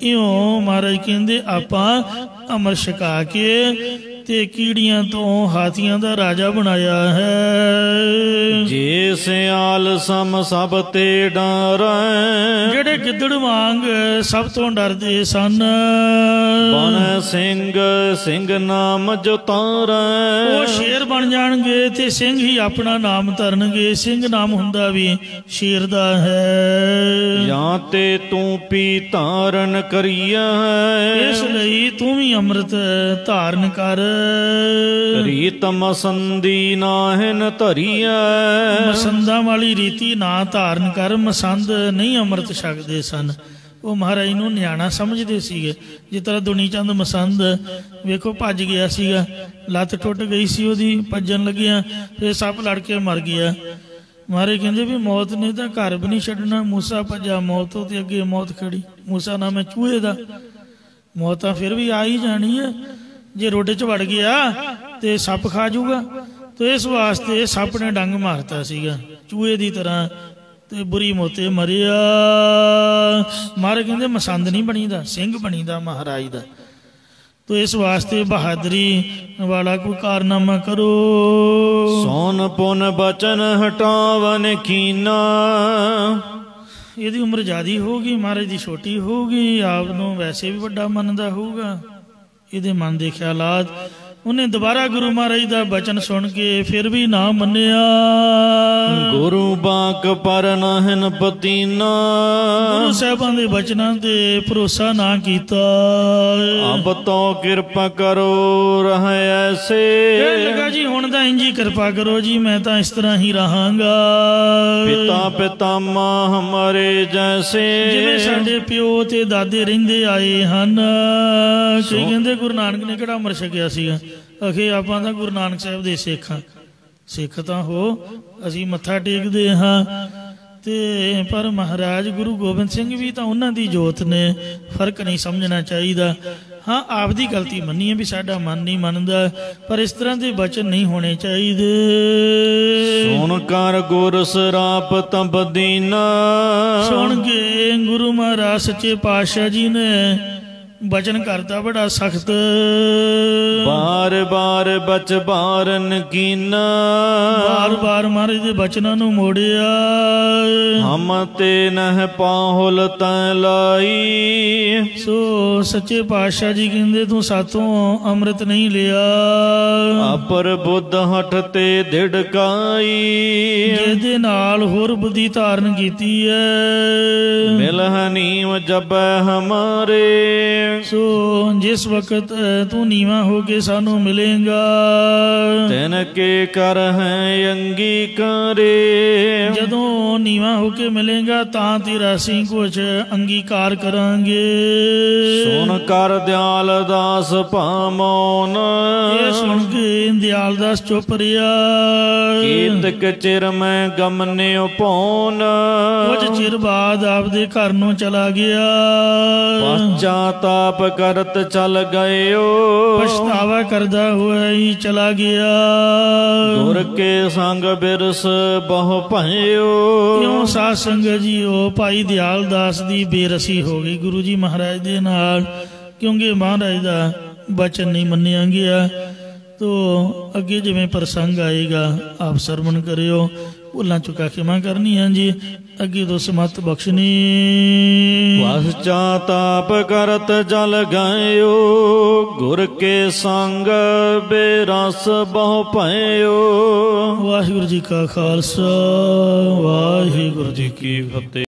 ਇਉਂ ਮਹਾਰਾਜ ਕਹਿੰਦੇ ਆਪਾਂ ਅੰਮ੍ਰਿਤ ਛਕਾ ਕੇ ਤੇ ਕੀੜੀਆਂ ਤੋਂ ਹਾਥੀਆਂ ਦਾ ਰਾਜਾ ਬਣਾਇਆ ਹੈ। ਜੇ ਸਿਆਲ ਸਮ ਸਭ ਤੇ ਡਰੈ, ਜਿਹੜੇ ਗਿੱਦੜ ਵਾਂਗ ਸਭ ਤੋਂ ਡਰਦੇ ਸਨ। ਬਨ ਸਿੰਘ ਸਿੰਘ ਨਾਮ ਜਤਾਰੈ, ਉਹ ਸ਼ੇਰ ਬਣ ਜਾਣਗੇ ਤੇ ਸਿੰਘ ਹੀ ਆਪਣਾ ਨਾਮ ਧਰਨਗੇ। ਸਿੰਘ ਨਾਮ ਹੁੰਦਾ ਵੀ ਸ਼ੇਰ ਦਾ ਹੈ। ਜਾਂ ਤੇ ਤੂੰ ਪੀ ਧਾਰਨ ਕਰੀਆ, ਇਸ ਲਈ ਤੂੰ ਵੀ ਅੰਮ੍ਰਿਤ ਧਾਰਨ ਕਰ। ਰੀਤ ਮਸੰਦੀ ਨਾਹਿਨ ਧਰੀਐ, ਮਸੰਦਾਂ ਵਾਲੀ ਰੀਤੀ ਨਾ ਧਾਰਨ ਕਰ। ਮਸੰਦ ਨਹੀਂ ਅੰਮ੍ਰਿਤ ਛਕਦੇ ਸਨ, ਉਹ ਮਹਾਰਾਜ ਨੂੰ ਨਿਆਣਾ ਸਮਝਦੇ ਸੀਗੇ। ਜਿਸ ਤਰ੍ਹਾਂ ਦੁਨੀ ਚੰਦ ਮਸੰਦ ਵੇਖੋ ਭੱਜ ਗਿਆ ਸੀਗਾ, ਲੱਤ ਟੁੱਟ ਗਈ ਸੀ ਉਹਦੀ, ਭੱਜਣ ਲੱਗਿਆ ਫਿਰ ਸੱਪ ਲੜ ਕੇ ਮਰ ਗਿਆ। ਮਹਾਰਾਜ ਕਹਿੰਦੇ ਵੀ ਮੌਤ ਨੇ ਤਾਂ ਘਰ ਵੀ ਨਹੀਂ ਛੱਡਣਾ। ਮੂਸਾ ਭੱਜਾ ਮੌਤ ਤੋਂ, ਤੇ ਅੱਗੇ ਮੌਤ ਖੜੀ। ਮੂਸਾ ਨਾਮ ਹੈ ਚੂਹੇ ਦਾ, ਮੌਤ ਤਾਂ ਫਿਰ ਵੀ ਆ ਹੀ ਜਾਣੀ ਹੈ। ਜੇ ਰੋਡੇ 'ਚ ਵੜ ਗਿਆ ਤੇ ਸੱਪ ਖਾ ਜਾਊਗਾ। ਤੇ ਇਸ ਵਾਸਤੇ ਸੱਪ ਨੇ ਡੰਗ ਮਾਰਤਾ ਸੀਗਾ ਚੂਹੇ ਦੀ ਤਰ੍ਹਾਂ, ਤੇ ਬੁਰੀ ਮੌਤੇ ਮਰਿਆ। ਮਹਾਰਾਜ ਕਹਿੰਦੇ ਮਸੰਦ ਨਹੀਂ ਬਣੀਦਾ, ਸਿੰਘ ਬਣੀਦਾ ਮਹਾਰਾਜ ਦਾ। ਤੋ ਇਸ ਵਾਸਤੇ ਬਹਾਦਰੀ ਵਾਲਾ ਕੋਈ ਕਾਰਨਾਮਾ ਕਰੋ। ਸੋਨ ਪੁਨ ਬਚਨ ਹਟਾਵਨ ਕੀਨਾ, ਇਹਦੀ ਉਮਰ ਜ਼ਿਆਦੀ ਹੋਊਗੀ, ਮਹਾਰਾਜ ਦੀ ਛੋਟੀ ਹੋਊਗੀ। ਆਪ ਨੂੰ ਵੈਸੇ ਵੀ ਵੱਡਾ ਮੰਨਦਾ ਹੋਊਗਾ। ਇਹਦੇ ਮਨ ਦੇ ਖਿਆਲਾਤ, ਉਹਨੇ ਦੁਬਾਰਾ ਗੁਰੂ ਮਹਾਰਾਜ ਦਾ ਬਚਨ ਸੁਣ ਕੇ ਫਿਰ ਵੀ ਨਾ ਮੰਨਿਆ। ਗੁਰੂ ਬਾਕ ਪਰ ਨਾਹਿਨ ਪਤੀਨਾ, ਗੁਰੂ ਸਾਹਿਬਾਂ ਦੇ ਬਚਨਾਂ ਤੇ ਭਰੋਸਾ ਨਾ ਕੀਤਾ। ਅਬ ਤੋ ਕਿਰਪਾ ਕਰੋ ਰਹਿ ਐਸੇ, ਲਗਾ ਜੀ ਹੁਣ ਤਾਂ ਇੰਝ ਹੀ ਕਿਰਪਾ ਕਰੋ ਜੀ, ਮੈਂ ਤਾਂ ਇਸ ਤਰ੍ਹਾਂ ਹੀ ਰਹਾਂਗਾ। ਪਿਤਾ ਪਿਤਾਮਾ ਹਮਾਰੇ ਜੈਸੇ, ਜਿਵੇਂ ਸਾਡੇ ਪਿਓ ਤੇ ਦਾਦੇ ਰਹਿੰਦੇ ਆਏ ਹਨ। ਕਈ ਕਹਿੰਦੇ ਗੁਰੂ ਨਾਨਕ ਨੇ ਕਿਹੜਾ ਅੰਮ੍ਰਿਤ ਛਕਿਆ ਸੀਗਾ। ਅਖੇ ਆਪਾਂ ਤਾਂ ਗੁਰੂ ਨਾਨਕ ਸਾਹਿਬ ਦੇ ਸਿੱਖ ਹਾਂ। ਸਿੱਖ ਤਾਂ ਹੋ, ਅਸੀਂ ਮੱਥਾ ਟੇਕਦੇ ਹਾਂ ਤੇ ਪਰ ਮਹਾਰਾਜ ਗੁਰੂ ਗੋਬਿੰਦ ਸਿੰਘ ਵੀ ਤਾਂ ਉਹਨਾਂ ਦੀ ਜੋਤ ਨੇ। ਫਰਕ ਨਹੀਂ ਸਮਝਣਾ ਚਾਹੀਦਾ। ਹਾਂ, ਆਪਦੀ ਗਲਤੀ ਮੰਨੀ ਹੈ ਵੀ ਸਾਡਾ ਮਨ ਨਹੀਂ ਮੰਨਦਾ, ਪਰ ਇਸ ਤਰ੍ਹਾਂ ਦੇ ਬਚਨ ਨਹੀਂ ਹੋਣੇ ਚਾਹੀਦੇ। ਸੁਣ ਕਰ ਗੁਰ ਸਰਾਪ ਤਬਦੀਨਾ, ਸੁਣ ਕੇ ਗੁਰੂ ਮਹਾਰਾਜ ਸੱਚੇ ਪਾਤਸ਼ਾਹ ਜੀ ਨੇ ਬਚਨ ਕਰਤਾ ਬੜਾ ਸਖਤ। ਬਾਰ ਬਾਰ ਬਚ ਬਾਰਨ ਕੀਨਾ, ਬਾਰ ਬਾਰ ਮਹਾਰਾਜ ਦੇ ਬਚਨਾਂ ਨੂੰ ਮੋੜਿਆ। ਹਮ ਤੇ ਨਹਿ ਪਾਹੁਲ ਤੈ ਲਾਈ, ਸੋ ਸੱਚੇ ਪਾਤਸ਼ਾਹ ਜੀ ਕਹਿੰਦੇ ਤੂੰ ਸਾਥੋਂ ਅੰਮ੍ਰਿਤ ਨਹੀਂ ਲਿਆ। ਅਪਰ ਬੁੱਧ ਹਠ ਤੇ ਧਿੜਕਾਈ, ਜਿਹਦੇ ਨਾਲ ਹੋਰ ਬੁੱਧੀ ਧਾਰਨ ਕੀਤੀ ਹੈ। ਮਿਲਹਿ ਨੀਮ ਜਪੈ ਹਮਾਰੇ, ਸੋ ਜਿਸ ਵਕਤ ਤੂੰ ਨੀਵਾਂ ਹੋ ਕੇ ਸਾਨੂੰ ਮਿਲੇਗਾ, ਤਿਨ ਕੇ ਕਰ ਹੈ ਅੰਗੀਕਾਰੇ, ਜਦੋਂ ਨੀਵਾਂ ਹੋ ਕੇ ਮਿਲੇਗਾ ਤਾਂ ਤੇਰਾ ਅਸੀਂ ਕੁਛ ਅੰਗੀਕਾਰ ਕਰਾਂਗੇ। ਸੁਣ ਕਰ ਦਿਆਲ ਦਾਸ ਭਾਮੋਨ, ਇਹ ਸੁਣ ਕੇ ਦਿਆਲ ਦਾਸ ਚੁੱਪ ਰਿਹਾ। ਕੀਤਕ ਚਿਰ ਮੈਂ ਗਮਨਿਓ ਪੌਨ, ਕੁਝ ਚਿਰ ਬਾਅਦ ਆਪਦੇ ਘਰ ਨੂੰ ਚਲਾ ਗਿਆ। ਪਛਤਾਪ ਕਰਤ ਚਲ ਗਇਓ, ਪਛਤਾਵਾ ਕਰਦਾ ਹੋਇਆ ਹੀ ਚਲਾ ਗਿਆ। ਗੁਰ ਕੇ ਸੰਗ ਬਿਰਸ ਬਹੁ ਭਇਓ, ਕਿਉਂ ਸਾਧ ਸੰਗਤ ਜੀਓ ਭਾਈ ਦਿਆਲ ਦਾਸ ਦੀ ਬੇਰਸੀ ਹੋ ਗਈ ਗੁਰੂ ਜੀ ਮਹਾਰਾਜ ਦੇ ਨਾਲ, ਕਿਉਂਕਿ ਮਹਾਰਾਜ ਦਾ ਬਚਨ ਨਹੀਂ ਮੰਨਿਆ ਗਿਆ। ਤੋ ਅੱਗੇ ਜਿਵੇਂ ਪ੍ਰਸੰਗ ਆਏਗਾ ਆਪ ਸਰਵਣ ਕਰਿਓ। ਭੁੱਲਾਂ ਚੁੱਕਾ ਖਿਮਾ ਕਰਨੀਆਂ ਜੀ। ਅੱਗੇ ਤੋਂ ਸਮਤ ਬਖਸ਼ਣੀ। ਪਛਤਾਪ ਕਰਤ ਜਲ ਗਇਓ, ਗੁਰ ਕੇ ਸੰਗ ਬੇਰਸ ਬਹੁ ਭਇਓ। ਵਾਹਿਗੁਰੂ ਜੀ ਕਾ ਖਾਲਸਾ, ਵਾਹਿਗੁਰੂ ਜੀ ਕੀ ਫਤਿਹ।